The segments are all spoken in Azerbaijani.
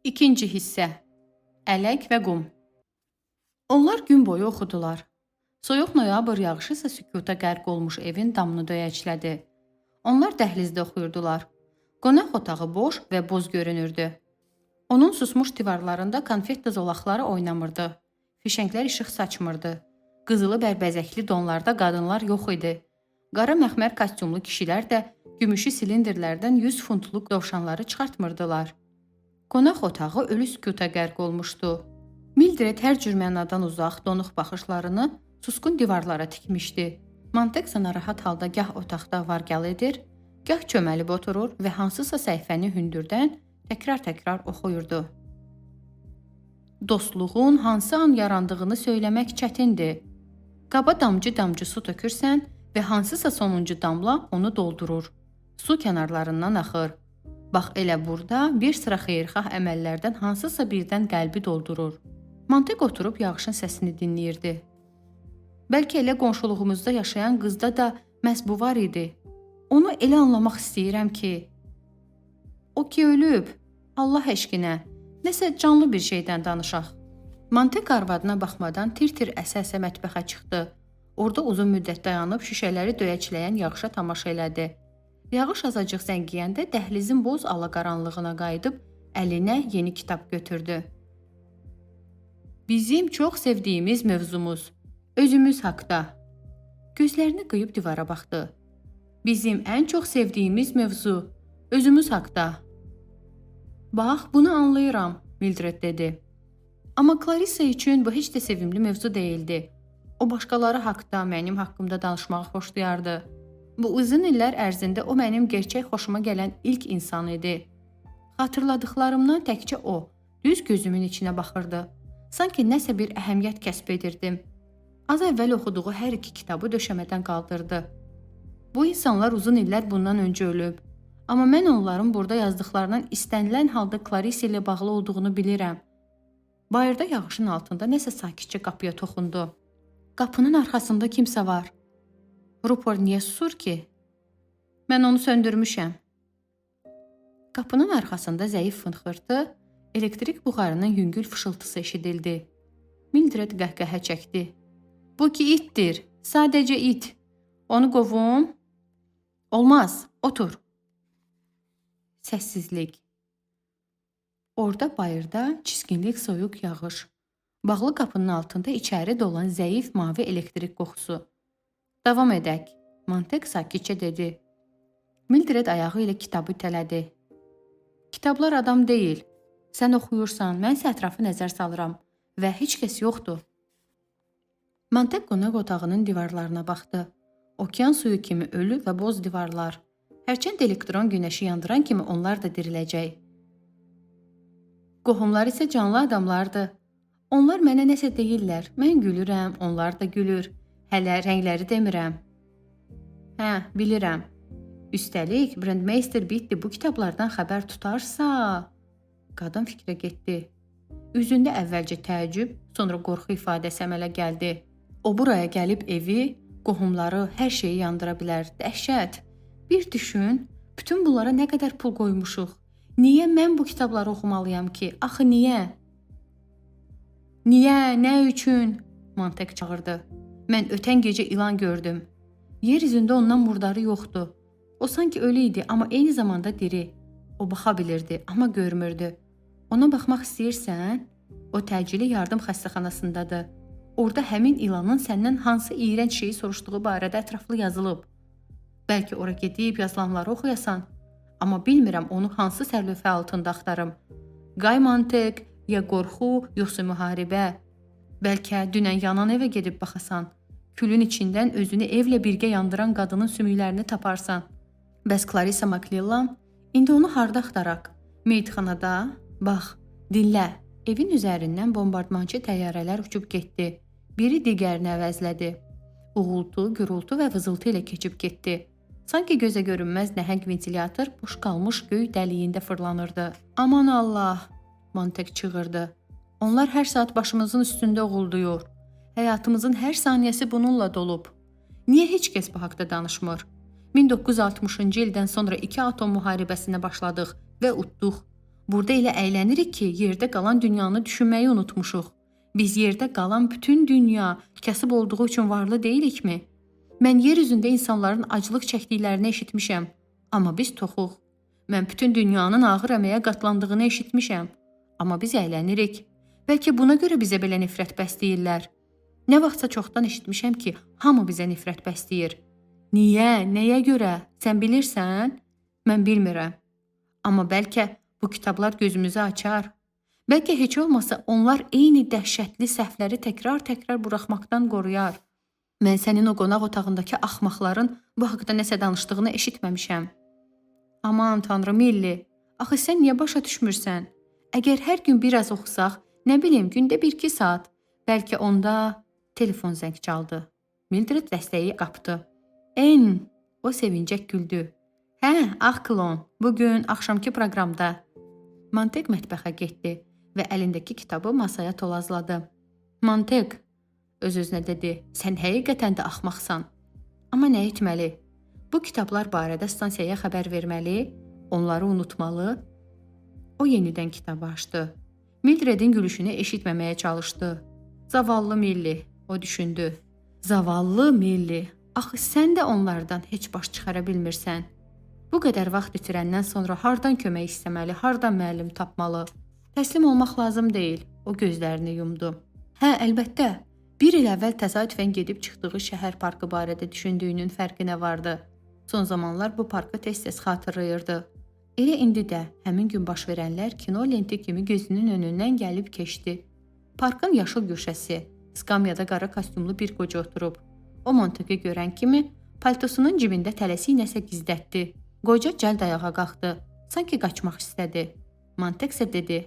İkinci hissə. Ələk və qum. Onlar gün boyu oxudular. Soyuq noyabr yağışı isə sükuta qərq olmuş evin damını döyəclədi. Onlar dəhlizdə oxuyurdular. Qonaq otağı boş və boz görünürdü. Onun susmuş divarlarında konfet zolaqları oynamırdı. Fişənglər işıq saçmırdı. Qızılı bərbəzəkli donlarda qadınlar yox idi. Qara məxmər kostyumlu kişilər də gümüşü silindirlərdən 100 funtluq dovşanları çıxartmırdılar. Qonaq otağı ölü sükuta qərq olmuşdu. Mildred hər cür mənadan uzaq, donuq baxışlarını susqun divarlara tikmişdi. Monteksa narahat halda gah otaqda var-gəl edir, gah çöməlib oturur və hansısa səhifəni hündürdən təkrar-təkrar oxuyurdu. Dostluğun hansı an yarandığını söyləmək çətindir. Qaba damcı-damcı su tökürsən və hansısa sonuncu damla onu doldurur. Su kənarlarından axır. Bax elə burada bir sıra xeyirxah əməllərdən hansısa birdən qəlbi doldurur. Montek oturub yağışın səsini dinləyirdi. Bəlkə elə qonşuluğumuzda yaşayan qızda da məhz bu var idi. Onu elə anlamaq istəyirəm ki, o ki ölüb, Allah eşqinə, nəsə canlı bir şeydən danışaq. Montek arvadına baxmadan tir-tir əsə-əsə mətbəxə çıxdı. Orada uzun müddət dayanıb şüşələri döyəcləyən yağışa tamaşa elədi. Yağış azacıq zəngiyəndə dəhlizin boz alaqaranlığına qayıdıb əlinə yeni kitab götürdü. Bizim çox sevdiyimiz mövzumuz, özümüz haqda. Gözlərini qıyıb divara baxdı. Bizim ən çox sevdiyimiz mövzu, özümüz haqda. Bax, bunu anlayıram, Mildred dedi. Amma Clarissa üçün bu heç də sevimli mövzu deyildi. O başqaları haqda, mənim haqqımda danışmağı xoşlayardı. Bu uzun illər ərzində o mənim gerçək xoşuma gələn ilk insan idi. Xatırladıqlarımdan təkcə o, düz gözümün içinə baxırdı. Sanki nəsə bir əhəmiyyət kəsb edirdim. Az əvvəl oxuduğu hər iki kitabı döşəmədən qaldırdı. Bu insanlar uzun illər bundan öncə ölüb. Amma mən onların burada yazdıqlarından istənilən halda Clarissa ilə bağlı olduğunu bilirəm. Bayırda yağışın altında nəsə sakitcə qapıya toxundu. Qapının arxasında kimsə var. Rupert niyə susur ki? Mən onu söndürmüşəm. Qapının arxasında zəif fınxırtı, elektrik buxarının yüngül fışıltısı eşidildi. Mildred qəhqəhə çəkdi. Bu ki itdir, sadəcə it. Onu qovum? Olmaz, otur. Səssizlik. Orada bayırda çiskinlik, soyuq yağış. Bağlı qapının altında içəri dolan zəif mavi elektrik qoxusu. Davam edək, Montek sakitcə dedi. Mildred ayağı ilə kitabı itələdi. Kitablar adam deyil. Sən oxuyursan, mən isə ətrafı nəzər salıram və heç kəs yoxdur. Montek qonaq otağının divarlarına baxdı. Okean suyu kimi ölü və boz divarlar. Hərçənd elektron günəşi yandıran kimi onlar da diriləcək. Qohumlar isə canlı adamlardır. Onlar mənə nəsə deyirlər. Mən gülürəm, onlar da gülür. Hələ rəngləri demirəm. Hə, bilirəm. Üstəlik, Brandmeister Bitty bu kitablardan xəbər tutarsa... Qadın fikrə getdi. Üzündə əvvəlcə təəccüb, sonra qorxu ifadəsi əmələ gəldi. O buraya gəlib evi, qohumları, hər şeyi yandıra bilər. Dəhşət. Bir düşün, bütün bunlara nə qədər pul qoymuşuq. Niyə mən bu kitabları oxumalıyam ki? Axı niyə? Niyə, nə üçün? Montek çağırdı. Mən ötən gecə ilan gördüm. Yer üzündə ondan murdarı yoxdur. O sanki ölü idi, amma eyni zamanda diri. O baxa bilirdi, amma görmürdü. Ona baxmaq istəyirsən? O təcili yardım xəstəxanasındadır. Orada həmin ilanın səndən hansı iyrənc şeyi soruşduğu barədə ətraflı yazılıb. Bəlkə ora gedib yazılanları oxuyasan. Amma bilmirəm onu hansı sərlövhə altında axtarım. Qay Montek, ya qorxu, yoxsa müharibə. Bəlkə dünən yanan evə gedib baxasan. Külün içindən özünü evlə birgə yandıran qadının sümüklərini taparsan. Bəs Clarissa Maclellan? İndi onu harda axtaraq? Meyitxanada? Bax, dinlə. Evin üzərindən bombardmançı təyyarələr uçub getdi. Biri digərini əvəzlədi. Uğultu, gürultu və vızıltı ilə keçib getdi. Sanki gözə görünməz nəhəng ventilyator boş qalmış göy dəliyində fırlanırdı. Aman Allah, Montek çığırdı. Onlar hər saat başımızın üstündə uğulduyur. Həyatımızın hər saniyəsi bununla dolub. Niyə heç kəs bu haqda danışmır? 1960-cı ildən sonra 2 atom müharibəsinə başladıq və utduq. Burada elə əylənirik ki, yerdə qalan dünyanı düşünməyi unutmuşuq. Biz yerdə qalan bütün dünya kasıb olduğu üçün varlı deyirikmi? Mən yer üzündə insanların aclıq çəkdiklərini eşitmişəm, amma biz toxuq. Mən bütün dünyanın ağır əməyə qatlandığını eşitmişəm, amma biz əylənirik. Bəlkə buna görə bizə belə nifrət bəsləyirlər. Nə vaxtsa çoxdan eşitmişəm ki, hamı bizə nifrət bəsləyir. Niyə? Nəyə görə? Sən bilirsən? Mən bilmirəm. Amma bəlkə bu kitablar gözümüzü açar. Bəlkə heç olmasa onlar eyni dəhşətli səhvləri təkrar-təkrar buraxmaqdan qoruyar. Mən sənin o qonaq otağındakı axmaqların bu haqqda nəsə danışdığını eşitməmişəm. Aman Tanrı Milli, axı sən niyə başa düşmürsən? Əgər hər gün biraz oxusaq, nə bilim, gündə 1-2 saat, bəlkə onda telefon zəng çaldı. Mildred dəstəyi qapdı. En, o sevincək güldü. Hə, ax klon, bugün axşamki proqramda. Mantek mətbəxə getdi və əlindəki kitabı masaya tolazladı. Mantek, öz-özünə dedi, sən həqiqətən də axmaqsan. Amma nə etməli? Bu kitablar barədə stansiyaya xəbər verməli, onları unutmalı. O yenidən kitabı açdı. Mildredin gülüşünü eşitməməyə çalışdı. Zavallı Milli, o düşündü. Zavallı Milli, axı sən də onlardan heç baş çıxara bilmirsən. Bu qədər vaxt itirəndən sonra hardan kömək istəməli, hardan müəllim tapmalı? Təslim olmaq lazım deyil. O gözlərini yumdu. Hə, əlbəttə. 1 il əvvəl təsadüfən gedib çıxdığı şəhər parkı barədə düşündüyünün fərqinə vardı. Son zamanlar bu parkı tez-tez xatırlayırdı. Elə indi də həmin gün baş verənlər kino lenti kimi gözünün önündən gəlib keçdi. Parkın yaşıl güşəsi, skamyada qara kostyumlu bir qoca oturub. O Monteki görən kimi paltosunun cibində tələsik nəsə gizlətdi. Qoca cəld ayağa qalxdı. Sanki qaçmaq istədi. Montek isə dedi,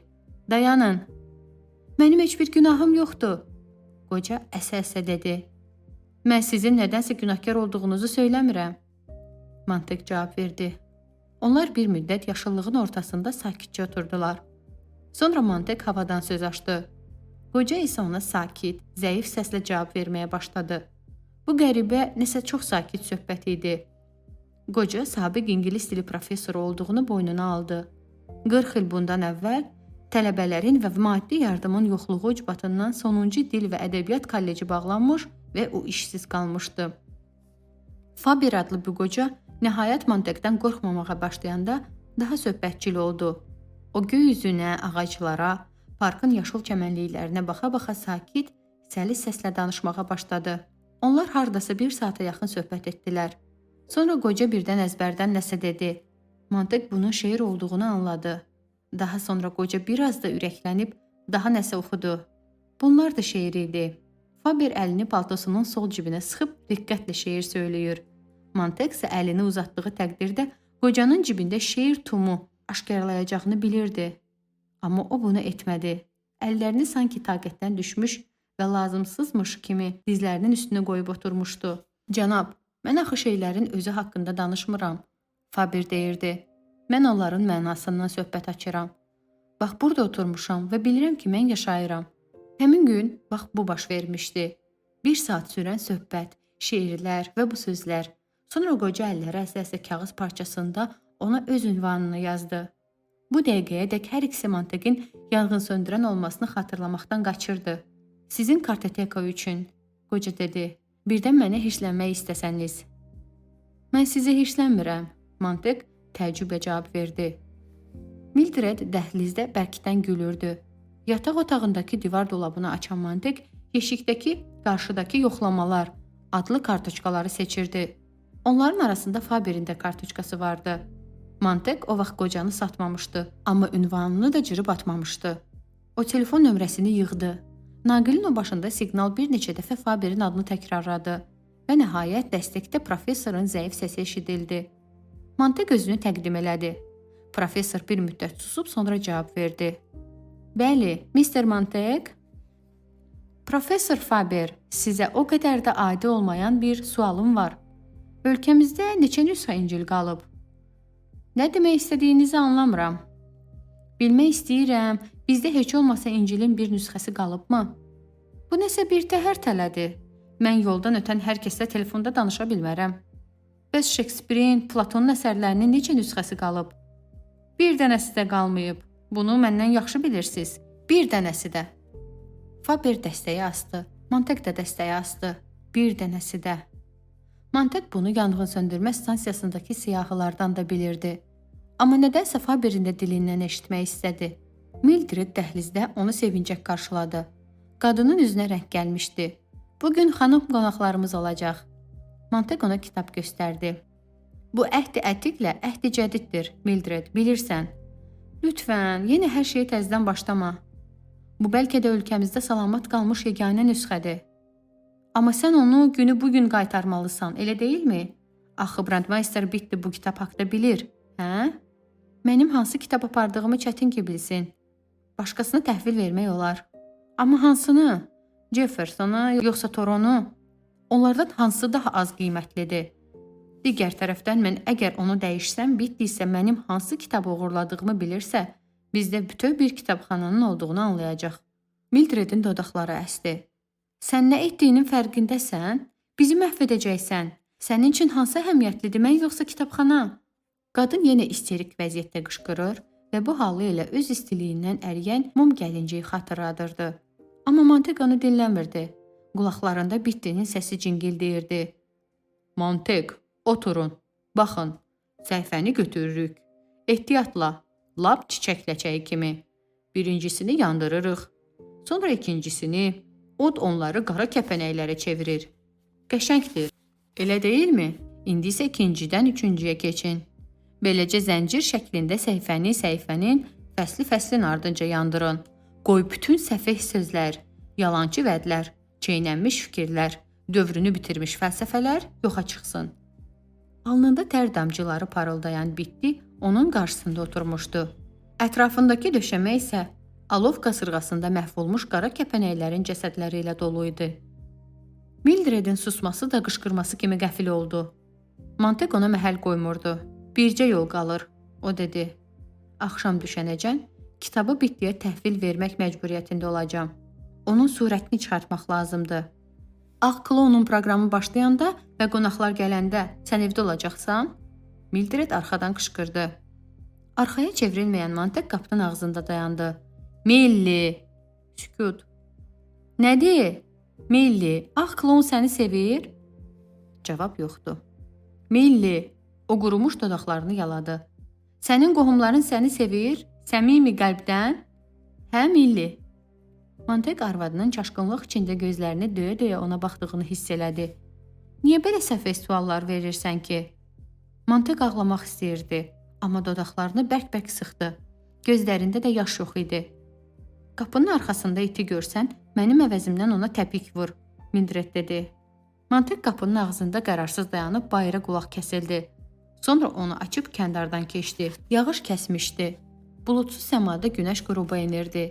dayanın. Mənim heç bir günahım yoxdur. Qoca əsə-əsə dedi. Mən sizin nədənsə günahkar olduğunuzu söyləmirəm. Montek cavab verdi. Onlar bir müddət yaşıllığın ortasında sakitcə oturdular. Sonra Montek havadan söz açdı. Qoca isə ona sakit, zəif səslə cavab verməyə başladı. Bu qəribə, nəsə çox sakit söhbət idi. Qoca sabiq ingilis dili professoru olduğunu boynuna aldı. 40 il bundan əvvəl tələbələrin və maddi yardımın yoxluğu ucbatından sonuncu dil və ədəbiyyat kolleci bağlanmış və o işsiz qalmışdı. Faber adlı bu qoca nəhayət Montekdən qorxmamağa başlayanda daha söhbətçil oldu. O göy üzünə, ağaclara, parkın yaşıl çəmənliklərinə baxa-baxa sakit, səlis səslə danışmağa başladı. Onlar hardasa 1 saata yaxın söhbət etdilər. Sonra qoca birdən əzbərdən nəsə dedi. Montek bunun şeir olduğunu anladı. Daha sonra qoca biraz da ürəklənib daha nəsə oxudu. Bunlar da şeir idi. Faber əlini paltosunun sol cibinə sıxıb diqqətlə şeir söyləyir. Montek isə əlini uzatdığı təqdirdə qocanın cibində şeir tumu aşkarlayacağını bilirdi. Amma o bunu etmədi. Əllərini sanki taqətdən düşmüş və lazımsızmış kimi dizlərinin üstünə qoyub oturmuşdu. Cənab, mən axı şeylərin özü haqqında danışmıram, Faber deyirdi. Mən onların mənasından söhbət açıram. Bax, burada oturmuşam və bilirəm ki, mən yaşayıram. Həmin gün, bax, bu baş vermişdi. 1 saat sürən söhbət, şeirlər və bu sözlər. Sonra qoca əlləri əsə-əsə kağız parçasında ona öz ünvanını yazdı. Bu dəqiqəyədək hər ikisi Montekin yanğınsöndürən olmasını xatırlamaqdan qaçırdı. Sizin kartoteka üçün, qoca dedi. Birdən mənə hirslənmək istəsəniz. Mən sizə hirslənmirəm, Montek təəccüblə cavab verdi. Mildred dəhlizdə bərkdən gülürdü. Yataq otağındakı divar dolabını açan Montek yeşikdəki qarşıdakı yoxlamalar adlı kartoçkaları seçirdi. Onların arasında Faberin də kartoçkası vardı. Montek o vaxt qocanı satmamışdı, amma ünvanını da cırıb atmamışdı. O telefon nömrəsini yığdı. Naqilin o başında siqnal bir neçə dəfə Faberin adını təkrarladı və nəhayət dəstəkdə professorun zəif səsi eşidildi. Montek özünü təqdim elədi. Professor bir müddət susub sonra cavab verdi. Bəli, Mr. Montek. Professor Faber, sizə o qədər də adi olmayan bir sualım var. Ölkəmizdə neçə nüsxə İncil qalıb? Nə demək istədiyinizi anlamıram. Bilmək istəyirəm, bizdə heç olmasa İncilin bir nüsxəsi qalıbmı? Bu nəsə bir təhər-tələdir. Mən yoldan ötən hər kəslə telefonda danışa bilmərəm. Bəs Shakespeare'in, Platonun əsərlərinin neçə nüsxəsi qalıb? Bir dənəsi də qalmayıb. Bunu məndən yaxşı bilirsiniz. Bir dənəsi də. Faber dəstəyi asdı. Mantek də dəstəyi asdı. Bir dənəsi də. Mantek bunu yanğın söndürmə stansiyasındakı siyahılardan da bilirdi. Amma nədənsə Faberin də dilindən eşitmək istədi. Mildred dəhlizdə onu sevincək qarşıladı. Qadının üzünə rəng gəlmişdi. Bugün xanım qonaqlarımız olacaq. Mantek ona kitab göstərdi. Bu əhd-i ətiqlə əhd-i cədiddir, Mildred, bilirsən. Lütfən, yenə hər şeyi təzədən başlama. Bu bəlkə də ölkəmizdə salamat qalmış yeganə nüsxədir. Amma sən onu günü bugün qaytarmalısan, elə deyilmi? Axı Brandmeister Bitti bu kitab haqqda bilir, hə? Mənim hansı kitab apardığımı çətin ki bilsin. Başqasına təhvil vermək olar. Amma hansını? Jeffersonu, yoxsa Toronu? Onlardan hansı daha az qiymətlidir? Digər tərəfdən mən əgər onu dəyişsəm, Bitti isə mənim hansı kitabı uğurladığımı bilirsə, bizdə bütöv bir kitabxananın olduğunu anlayacaq. Mildredin dodaqları əsdi. Sən nə etdiyinin fərqindəsən? Bizi məhv edəcəksən. Sənin üçün hansı əhəmiyyətlidir, mən yoxsa kitabxana? Qadın yenə isterik vəziyyətdə qışqırır və bu halı ilə öz istiliyindən əriyən mum gəlinciyi xatırladırdı. Amma Mantek onu dinləmirdi. Qulaqlarında Bittinin səsi cingildəyirdi. Mantek, oturun. Baxın, səhifəni götürürük. Ehtiyatla, lap çiçək ləçəyi kimi. Birincisini yandırırıq. Sonra ikincisini, od onları qara kəpənəklərə çevirir. Qəşəngdir, elə deyilmi? İndi isə ikincidən üçüncüyə keçin. Beləcə zəncir şəklində səhifənin fəsli-fəslin ardınca yandırın. Qoy bütün səfeh sözlər, yalançı vədlər, çeynənmiş fikirlər, dövrünü bitirmiş fəlsəfələr yoxa çıxsın. Alnında tər damcıları parıldayan Bitti onun qarşısında oturmuşdu. Ətrafındakı döşəmə isə alov qasırğasında məhv olmuş qara kəpənəklərin cəsədləri ilə dolu idi. Mildredin susması da qışqırması kimi qəfil oldu. Mantek ona məhəl qoymurdu. Bircə yol qalır, o dedi. Axşam düşənəcən kitabı Bittiyə təhvil vermək məcburiyyətində olacağam. Onun surətini çıxartmaq lazımdır. Ağ Klonun proqramı başlayanda və qonaqlar gələndə sən evdə olacaqsan? Mildred arxadan qışqırdı. Arxaya çevrilməyən Mantek qapının ağzında dayandı. Milli! Sükut. Nədir? Milli, Ağ Klon səni sevir? Cavab yoxdur. Milli, o qurumuş dodaqlarını yaladı. Sənin qohumların səni sevir? Səmimi qəlbdən? Hə, Milli? Mantek arvadının çaşqınlıq içində gözlərini döyə-döyə ona baxdığını hiss elədi. Niyə belə səfeh suallar verirsən ki? Mantek ağlamaq istəyirdi, amma dodaqlarını bərk-bərk sıxdı. Gözlərində də yaş yox idi. Qapının arxasında iti görsən, mənim əvəzimdən ona təpik vur, Mildred dedi. Mantek qapının ağzında qərarsız dayanıb bayıra qulaq kəsildi. Sonra onu açıb kəndardan keçdi. Yağış kəsmişdi. Bulutsuz səmada günəş qüruba enirdi.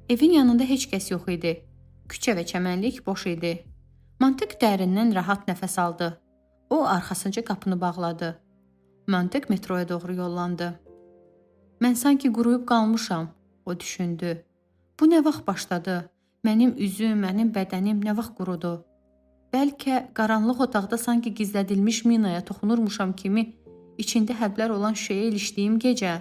Evin yanında heç kəs yox idi. Küçə və çəmənlik boş idi. Mantek dərindən rahat nəfəs aldı. O arxasınca qapını bağladı. Mantek metroya doğru yollandı. Mən sanki quruyub qalmışam, o düşündü. Bu nə vaxt başladı? Mənim üzüm, mənim bədənim nə vaxt qurudu? Bəlkə qaranlıq otaqda sanki gizlədilmiş minaya toxunurmuşam kimi içində həblər olan şüşəyə ilişdiyim gecə.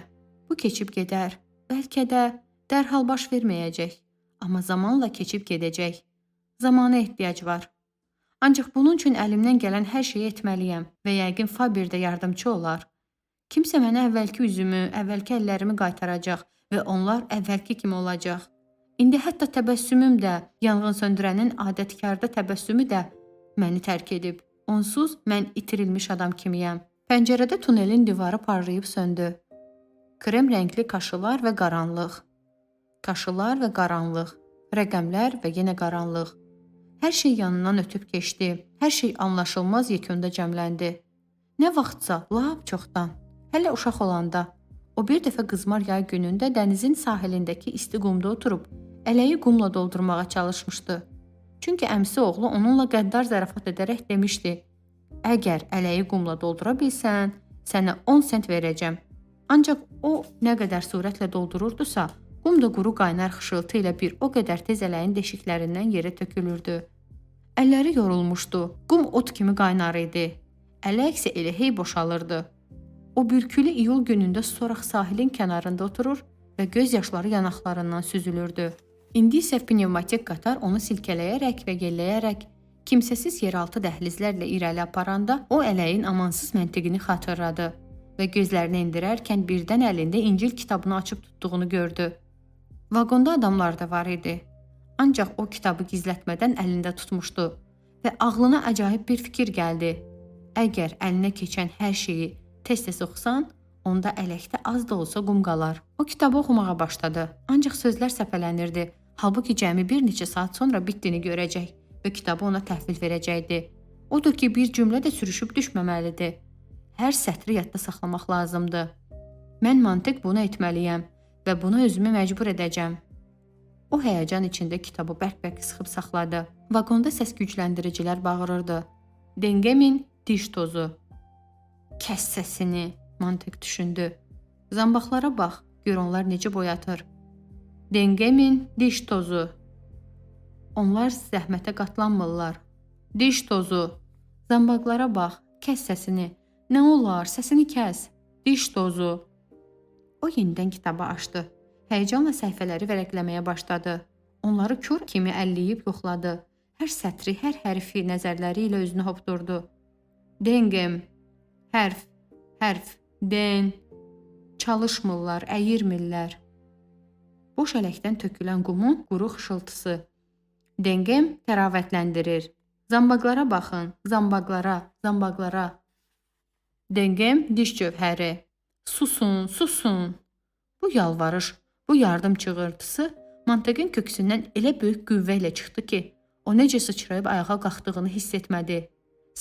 Bu keçib gedər. Bəlkə də dərhal baş verməyəcək. Amma zamanla keçib gedəcək. Zamana ehtiyac var. Ancaq bunun üçün əlimdən gələn hər şeyi etməliyəm və yəqin Faber də yardımçı olar. Kimsə mənə əvvəlki üzümü, əvvəlki əllərimi qaytaracaq və onlar əvvəlki kimi olacaq. İndi hətta təbəssümüm də, yanğın söndürənin adətkarda təbəssümü də məni tərk edib. Onsuz mən itirilmiş adam kimiyəm. Pəncərədə tunelin divarı parlayıb söndü. Krem rəngli kaşılar və qaranlıq. Kaşılar və qaranlıq. Rəqəmlər və yenə qaranlıq. Hər şey yanından ötüb keçdi. Hər şey anlaşılmaz yekunda cəmləndi. Nə vaxtsa, lap çoxdan. Hələ uşaq olanda. O bir dəfə qızmar yay günündə dənizin sahilindəki isti qumda oturub, ələyi qumla doldurmağa çalışmışdı. Çünki əmsi oğlu onunla qəddar zarafat edərək demişdi, əgər ələyi qumla doldura bilsən, sənə 10 sent verəcəm. Ancaq o nə qədər sürətlə doldururdusa, qum da quru qaynar xışıltı ilə bir o qədər tez ələyin deşiklərindən yerə tökülürdü. Əlləri yorulmuşdu, qum ot kimi qaynar idi. Ələk isə elə hey boşalırdı. O bürkülü iyul günündə soraq sahilin kənarında oturur, və göz yaşları yanaqlarından süzülürdü. İndi isə pnevmatik qatar onu silkələyərək və yelləyərək kimsəsiz yeraltı dəhlizlərlə irəli aparanda o ələyin amansız məntiqini xatırladı və gözlərini endirərkən birdən əlində İncil kitabını açıb tutduğunu gördü. Vaqonda adamlar da var idi. Ancaq o kitabı gizlətmədən əlində tutmuşdu və ağlına acayib bir fikir gəldi. Əgər əlinə keçən hər şeyi tez-tez oxusan, onda ələkdə az da olsa qum qalar. O kitabı oxumağa başladı, ancaq sözlər səpələnirdi. Halbuki cəmi bir neçə saat sonra bitdiyini görəcək və kitabı ona təhvil verəcəkdi. Odur ki, bir cümlə də sürüşüb düşməməlidir. Hər sətri yadda saxlamaq lazımdır. Mən mantiq bunu etməliyəm və buna özümü məcbur edəcəm. O həyəcan içində kitabı bərk-bərk sıxıb saxladı. Vaqonda səs gücləndiricilər bağırırdı. Dengemin diş tozu. Kəs səsini, mantiq düşündü. Zambaqlara bax, gör onlar necə boyatır. Dengemin diş tozu. Onlar zəhmətə qatlanmırlar. Diş tozu. Zambaqlara bax, kəs səsini. Nə olar, səsini kəs. Diş tozu. O yenidən kitabı açdı. Həyəcanla səhifələri vərəqləməyə başladı. Onları kör kimi əlləyib yoxladı. Hər sətri, hər hərfi nəzərləri ilə özünü hopdurdu. Dengem. Hərf, hərf, den. Çalışmırlar, əyirmirlər. Boş ələkdən tökülən qumun quru xışıltısı. Dengem təravətləndirir. Zambaqlara baxın, zambaqlara, zambaqlara. Dengem diş cövhəri. Susun, susun. Bu yalvarış, bu yardım çığırtısı mantiqin köksündən elə böyük qüvvə ilə çıxdı ki, o necə sıçrayıb ayağa qalxdığını hiss etmədi.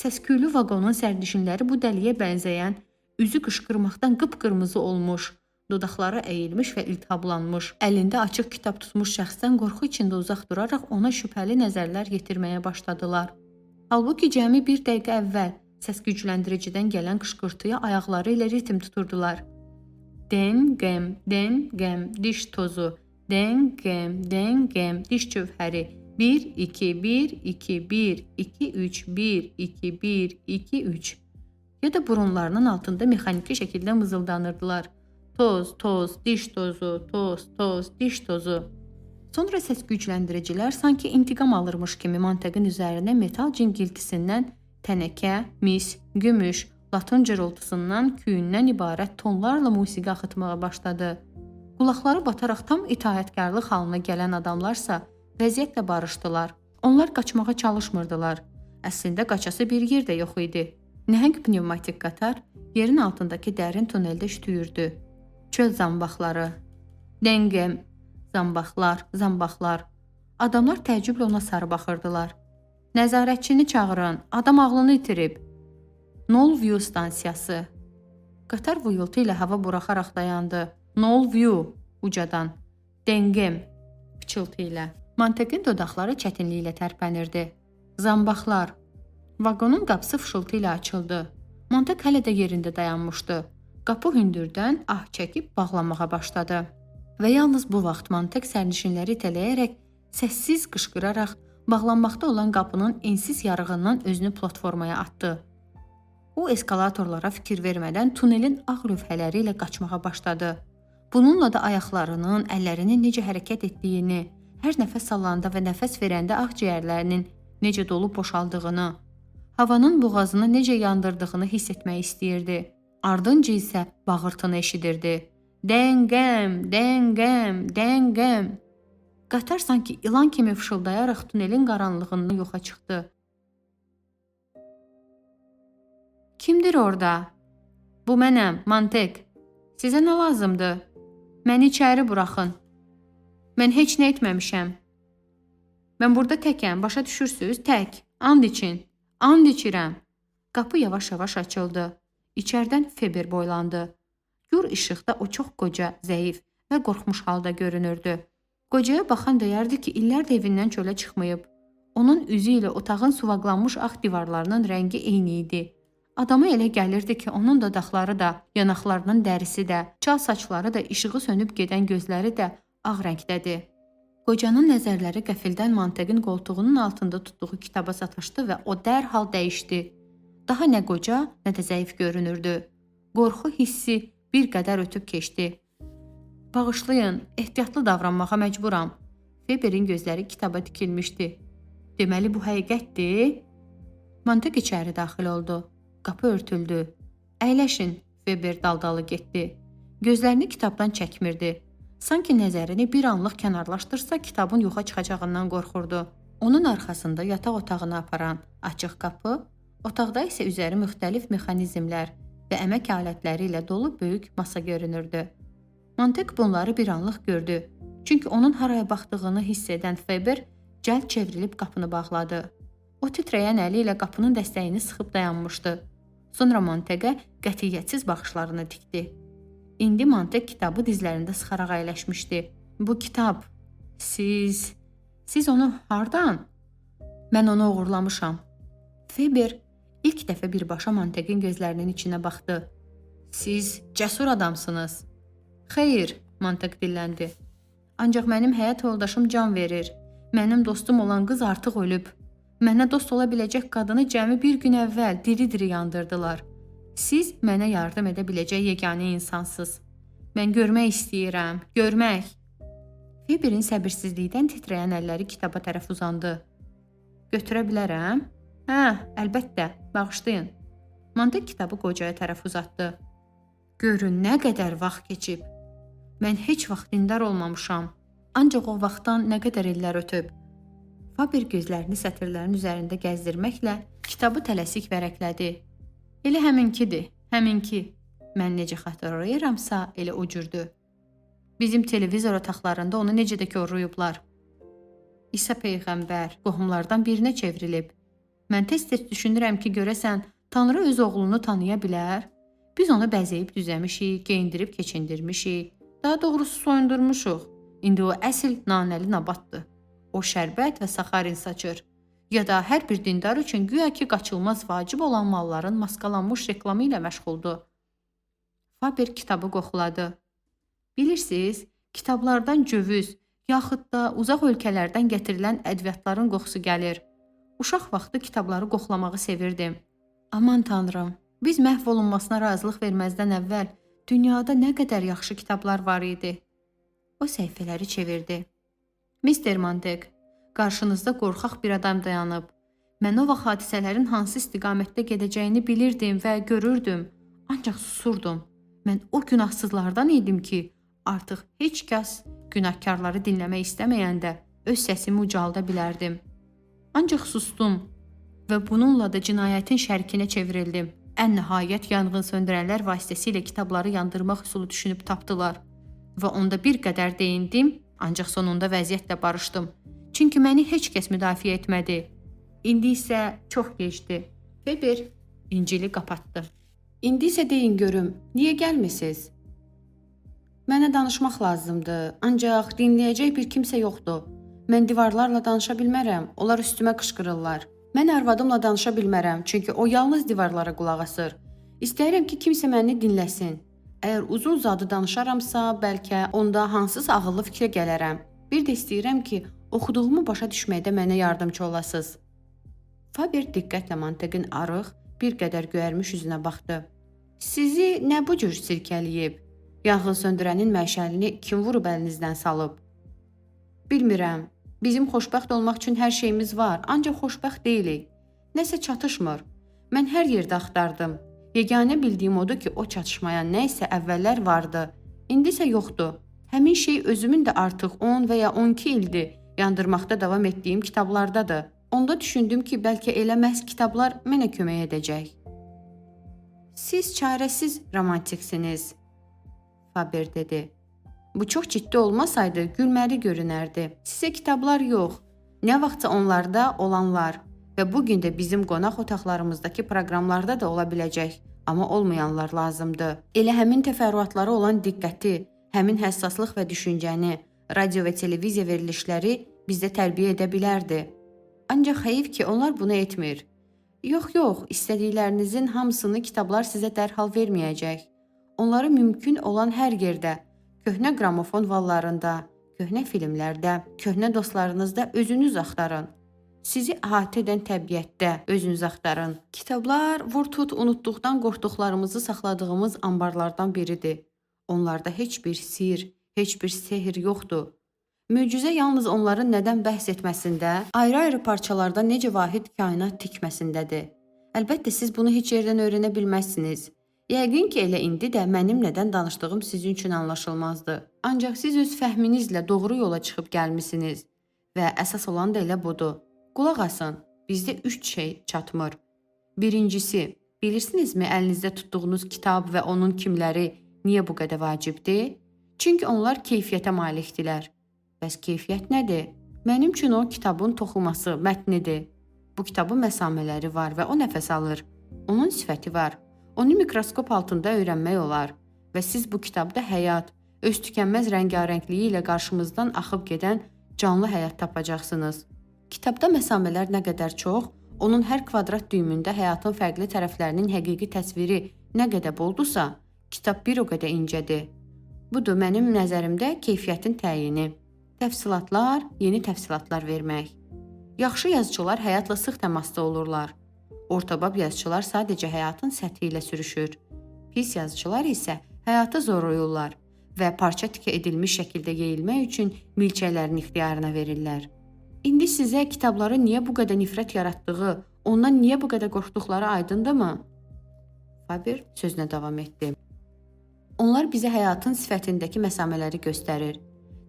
Səsküylü vaqonun sərnişinləri bu dəliyə bənzəyən, üzü qışqırmaqdan qıpqırmızı olmuş, dodaqları əyilmiş və iltihablanmış, əlində açıq kitab tutmuş şəxsdən qorxu içində uzaq duraraq ona şübhəli nəzərlər yetirməyə başladılar. Halbuki cəmi bir dəqiqə əvvəl səs gücləndiricidən gələn qışqırtıya ayaqları ilə ritm tuturdular. Dengem, dengem, diş tozu. Dengem, dengem, diş cövhəri. 1, 2, 1, 2, 1, 2, 3, 1, 2, 1, 2, 3. Ya da burunlarının altında mexaniki şəkildə mızıldanırdılar. Toz, toz, diş tozu, toz, toz, diş tozu. Sonra səs gücləndiricilər sanki intiqam alırmış kimi mantiqin üzərinə metal cingiltisindən tənəkə, mis, gümüş, latın cırıltısından, küyündən ibarət tonlarla musiqi axıtmağa başladı. Qulaqları bataraq tam itaətkarlıq halına gələn adamlarsa vəziyyətlə barışdılar. Onlar qaçmağa çalışmırdılar. Əslində qaçası bir yer də yox idi. Nəhəng pnevmatik qatar yerin altındakı dərin tuneldə şütüyürdü. Çöl zambaqları. Dengem. Zambaqlar, zambaqlar. Adamlar təəccüblə ona sarı baxırdılar. Nəzarətçini çağırın, adam ağlını itirib. Knollview stansiyası. Qatar vıyıltı ilə hava buraxaraq dayandı. Knollview ucadan. Dengem pıçıltı ilə. Mantiqin dodaqları çətinliklə tərpənirdi. Zambaqlar. Vaqonun qapısı fışıltı ilə açıldı. Mantiq hələ də yerində dayanmışdı. Qapı hündürdən ah çəkib bağlanmağa başladı. Və yalnız bu vaxt mantiq sərnişinləri itələyərək, səssiz qışqıraraq bağlanmaqda olan qapının ensiz yarığından özünü platformaya atdı. O eskalatorlara fikir vermədən tunelin ağ lövhələri ilə qaçmağa başladı. Bununla da ayaqlarının, əllərinin necə hərəkət etdiyini, hər nəfəs alanda və nəfəs verəndə ağciyərlərinin necə dolub boşaldığını, havanın boğazını necə yandırdığını hiss etmək istəyirdi. Ardınca isə bağırtını eşidirdi. Dengem, dengem, dengem. Qatar sanki ilan kimi fışıldayaraq tunelin qaranlığından yoxa çıxdı. Kimdir orada? Bu mənəm, Mantiq. Sizə nə lazımdır? Məni içəri buraxın. Mən heç nə etməmişəm. Mən burada təkəm, başa düşürsüz? Tək. And için. And içirəm. Qapı yavaş-yavaş açıldı. İçərdən Feber boylandı. Gur işıqda o çox qoca, zəif və qorxmuş halda görünürdü. Qocaya baxan deyərdi ki, illərdir evindən çölə çıxmayıb. Onun üzü ilə otağın suvaqlanmış ağ divarlarının rəngi eyni idi. Adama elə gəlirdi ki, onun dodaqları da, yanaqlarının dərisi də, çal saçları da, işığı sönüb gedən gözləri də ağ rəngdədir. Qocanın nəzərləri qəfildən Mantiqin qoltuğunun altında tutduğu kitaba sataşdı və o dərhal dəyişdi. Daha nə qoca, nə də zəif görünürdü. Qorxu hissi bir qədər ötüb keçdi. Bağışlayın, ehtiyatlı davranmağa məcburam. Feberin gözləri kitaba tikilmişdi. Deməli bu həqiqətdir? Montek içəri daxil oldu. Qapı örtüldü. Əyləşin, Feber daldalı getdi. Gözlərini kitabdan çəkmirdi. Sanki nəzərini bir anlıq kənarlaşdırsa kitabın yoxa çıxacağından qorxurdu. Onun arxasında yataq otağına aparan açıq qapı, otaqda isə üzəri müxtəlif mexanizmlər və əmək alətləri ilə dolu böyük masa görünürdü. Montek bunları bir anlıq gördü. Çünki onun haraya baxdığını hiss edən Feber cəld çevrilib qapını bağladı. O titrəyən əli ilə qapının dəstəyini sıxıb dayanmışdı. Sonra Montekə qətiyyətsiz baxışlarını dikdi. İndi Montek kitabı dizlərində sıxaraq əyləşmişdi. Bu kitab, siz onu hardan? Mən onu uğurlamışam. Feber ilk dəfə birbaşa Montekin gözlərinin içinə baxdı. Siz cəsur adamsınız. Xeyr, Montek dilləndi. Ancaq mənim həyat yoldaşım can verir. Mənim dostum olan qız artıq ölüb. Mənə dost ola biləcək qadını cəmi bir gün əvvəl diri-diri yandırdılar. Siz mənə yardım edə biləcək yeganə insansınız. Mən görmək istəyirəm, görmək. Feberin səbirsizlikdən titrəyən əlləri kitaba tərəf uzandı. Götürə bilərəm? Hə, əlbəttə, bağışlayın. Montek kitabı qocaya tərəf uzatdı. Görün nə qədər vaxt keçib. Mən heç vaxt dindar olmamışam. Ancaq o vaxtdan nə qədər illər ötüb. Faber gözlərini sətirlərin üzərində gəzdirməklə kitabı tələsik vərəqlədi. Elə həminkidir, həminki. Mən necə xatırlayıramsa, elə o cürdür. Bizim televizor otaqlarında onu necə də korlayıblar. İsa Peyğəmbər qohumlardan birinə çevrilib. Mən tez-tez düşünürəm ki, görəsən, Tanrı öz oğlunu tanıya bilər. Biz onu bəzəyib düzəmişik, geyindirib keçindirmişik. Daha doğrusu soyundurmuşuq. İndi o əsl nanəli nabatdır. O şərbət və saxarin saçır. Ya da hər bir dindar üçün güya ki qaçılmaz vacib olan malların maskalanmış reklamı ilə məşğuldur. Faber kitabı qoxuladı. Bilirsiniz, kitablardan cövüz, yaxud da uzaq ölkələrdən gətirilən ədviyyatların qoxusu gəlir. Uşaq vaxtı kitabları qoxlamağı sevirdim. Aman Tanrım, biz məhv olunmasına razılıq verməzdən əvvəl dünyada nə qədər yaxşı kitablar var idi. O səhifələri çevirdi. Mister Montek, qarşınızda qorxaq bir adam dayanıb. Mən o vaxt hadisələrin hansı istiqamətdə gedəcəyini bilirdim və görürdüm. Ancaq susurdum. Mən o günahsızlardan idim ki, artıq heç kəs günahkarları dinləmək istəməyəndə öz səsimi ucalda bilərdim. Ancaq sustum və bununla da cinayətin şərkinə çevrildim. Ən nəhayət yanğın söndürənlər vasitəsilə kitabları yandırmaq üsulu düşünüb tapdılar. Və onda bir qədər deyindim, ancaq sonunda vəziyyətlə barışdım. Çünki məni heç kəs müdafiə etmədi. İndi isə çox gecdi. Feber İncili qapatdı. İndi isə deyin görüm, niyə gəlmisiniz? Mənə danışmaq lazımdır, ancaq dinləyəcək bir kimsə yoxdur. Mən divarlarla danışa bilmərəm, onlar üstümə qışqırırlar. Mən arvadımla danışa bilmərəm, çünki o yalnız divarlara qulaq asır. İstəyirəm ki, kimsə məni dinləsin. Əgər uzun zadı danışaramsa, bəlkə onda hansısa ağıllı fikrə gələrəm. Bir də istəyirəm ki, oxuduğumu başa düşməkdə mənə yardımcı olasınız. Faber diqqətlə Montekin arıq, bir qədər göyərmiş üzünə baxdı. Sizi nə bu cür sirkələyib? Yanğın söndürənin məşəlini kim vurub əlinizdən salıb? Bilmirəm. Bizim xoşbəxt olmaq üçün hər şeyimiz var, ancaq xoşbəxt deyilik. Nəsə çatışmır. Mən hər yerdə axtardım. Yeganə bildiyim odur ki, o çatışmayan nə isə əvvəllər vardı. İndi isə yoxdur. Həmin şey özümün də artıq 10 və ya 12 ildir yandırmaqda davam etdiyim kitablardadır. Onda düşündüm ki, bəlkə elə məhz kitablar mənə kömək edəcək. Siz çarəsiz romantiksiniz, Faber dedi. Bu çox ciddi olmasaydı gülməli görünərdi. Sizə kitablar yox, nə vaxtsa onlarda olanlar və bugün də bizim qonaq otaqlarımızdakı proqramlarda da ola biləcək, amma olmayanlar lazımdır. Elə həmin təfərrüatlara olan diqqəti, həmin həssaslıq və düşüncəni, radio və televiziya verilişləri bizdə tərbiyə edə bilərdi. Ancaq heyif ki, onlar bunu etmir. Yox, istədiklərinizin hamısını kitablar sizə dərhal verməyəcək. Onları mümkün olan hər yerdə, köhnə qramofon vallarında, köhnə filmlərdə, köhnə dostlarınızda özünüz axtarın. Sizi əhatə edən təbiətdə özünüz axtarın. Kitablar vur-tut unutduqdan qorxduqlarımızı saxladığımız anbarlardan biridir. Onlarda heç bir sir, Heç bir sehr yoxdur. Möcüzə yalnız onların nədən bəhs etməsində, ayrı-ayrı parçalarda necə vahid kainat tikməsindədir. Əlbəttə siz bunu heç yerdən öyrənə bilməzsiniz. Yəqin ki, elə indi də mənim nədən danışdığım sizin üçün anlaşılmazdı. Ancaq siz öz fəhminizlə doğru yola çıxıb gəlmisiniz və əsas olan da elə budur. Qulaq asın, bizdə 3 şey çatmır. Birincisi, bilirsinizmi əlinizdə tutduğunuz kitab və onun kimləri niyə bu qədər vacibdir? Çünki onlar keyfiyyətə malikdirlər. Bəs keyfiyyət nədir? Mənim üçün o kitabın toxuması, mətnidir. Bu kitabın məsamələri var və o nəfəs alır. Onun sifəti var. Onu mikroskop altında öyrənmək olar. Və siz bu kitabda həyat, öz tükənməz rəngarəngliyi ilə qarşımızdan axıb gedən canlı həyat tapacaqsınız. Kitabda məsamələr nə qədər çox, onun hər kvadrat düymündə həyatın fərqli tərəflərinin həqiqi təsviri nə qədər boldusa, kitab bir o qədər incədir. Budur mənim nəzərimdə keyfiyyətin təyini. Təfsilatlar, yeni təfsilatlar vermək. Yaxşı yazıçılar həyatla sıx təmasda olurlar. Ortabab yazıçılar sadəcə həyatın səthi ilə sürüşür. Pis yazıçılar isə həyatı zorlayırlar və parça tikə edilmiş şəkildə yeyilmək üçün milçəklərin ixtiyarına verirlər. İndi sizə kitabları niyə bu qədər nifrət yaratdığı, ondan niyə bu qədər qorxduqları aydındırmı? Faber sözünə davam etdi. Onlar bizə həyatın sifətindəki məsamələri göstərir.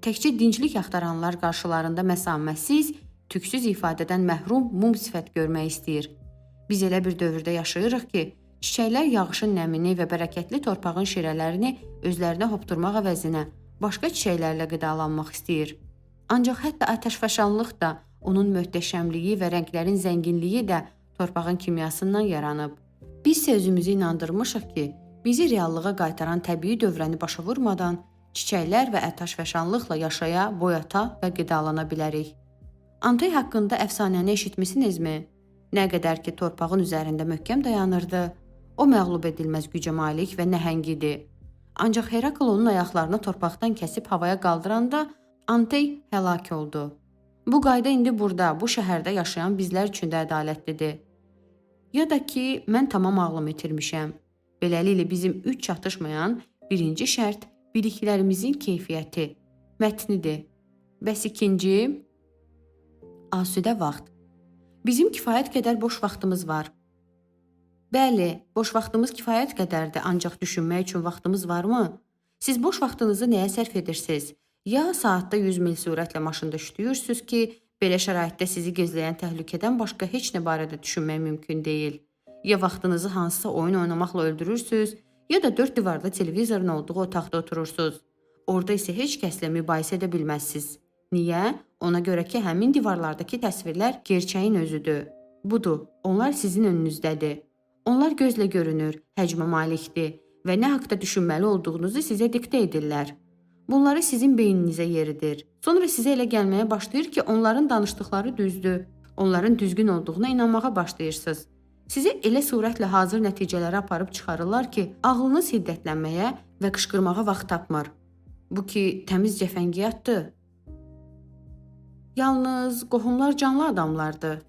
Təkcə dinclik axtaranlar qarşılarında məsaməsiz, tüksüz ifadədən məhrum mum sifət görmək istəyir. Biz elə bir dövrdə yaşayırıq ki, çiçəklər yağışın nəmini və bərəkətli torpağın şirələrini özlərinə hopturmaq əvəzinə başqa çiçəklərlə qidalanmaq istəyir. Ancaq hətta atəşfəşanlıq da, onun möhtəşəmliyi və rənglərin zənginliyi də torpağın kimyasından yaranıb. Biz isə özümüzü inandırmışıq ki, bizi reallığa qaytaran təbii dövrəni başa vurmadan çiçəklər və atəşfəşanlıqla yaşaya, boyata və qidalana bilərik. Antey haqqında əfsanəni eşitmisinizmi? Nə qədər ki, torpağın üzərində möhkəm dayanırdı, o məğlub edilməz gücə malik və nəhəng idi. Ancaq Herakl onun ayaqlarını torpaqdan kəsib havaya qaldıranda Antey həlak oldu. Bu qayda indi burada, bu şəhərdə yaşayan bizlər üçün də ədalətlidir. Ya da ki, mən tamam ağlımı itirmişəm. Beləliklə bizim 3 çatışmayan birinci şərt biliklərimizin keyfiyyəti, mətnidir. Bəs ikinci, asudə vaxt. Bizim kifayət qədər boş vaxtımız var. Bəli, boş vaxtımız kifayət qədərdir, ancaq düşünmək üçün vaxtımız varmı? Siz boş vaxtınızı nəyə sərf edirsiniz? Ya saatda 100 mil sürətlə maşında şütüyürsünüz ki, belə şəraitdə sizi gözləyən təhlükədən başqa heç nə barədə düşünmək mümkün deyil. Ya vaxtınızı hansısa oyun oynamaqla öldürürsünüz, ya da 4 divarda televizorun olduğu otaqda oturursunuz. Orada isə heç kəslə mübahisə edə bilməzsiniz. Niyə? Ona görə ki, həmin divarlardakı təsvirlər gerçəyin özüdür. Budur, onlar sizin önünüzdədir. Onlar gözlə görünür, həcmə malikdir və nə haqda düşünməli olduğunuzu sizə diktə edirlər. Bunları sizin beyninizə yeridir. Sonra sizə elə gəlməyə başlayır ki, onların danışdıqları düzdür. Onların düzgün olduğuna inanmağa başlayırsınız. Sizə elə surətlə hazır nəticələrə aparıb çıxarırlar ki, ağlınız hiddətlənməyə və qışqırmağa vaxt tapmır. Bu ki, təmiz cəfəngiyatdır. Yalnız qohumlar canlı adamlardır.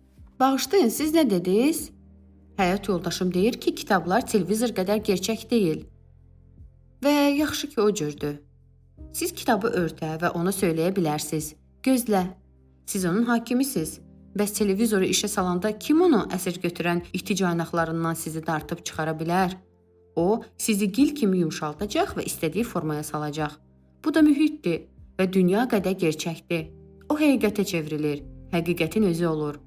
Bağışlayın, siz nə dediniz? Həyat yoldaşım deyir ki, kitablar televizor qədər gerçək deyil. Və yaxşı ki, o cürdür. Siz kitabı örtə və ona söyləyə bilərsiniz. Gözlə, siz onun hakimisiniz. Bəs televizoru işə salanda kim onu əsir götürən iti caynaqlarından sizi dartıb çıxara bilər? O, sizi gil kimi yumşaldacaq və istədiyi formaya salacaq. Bu da mühitdir və dünya qədər gerçəkdir. O həqiqətə çevrilir, həqiqətin özü olur.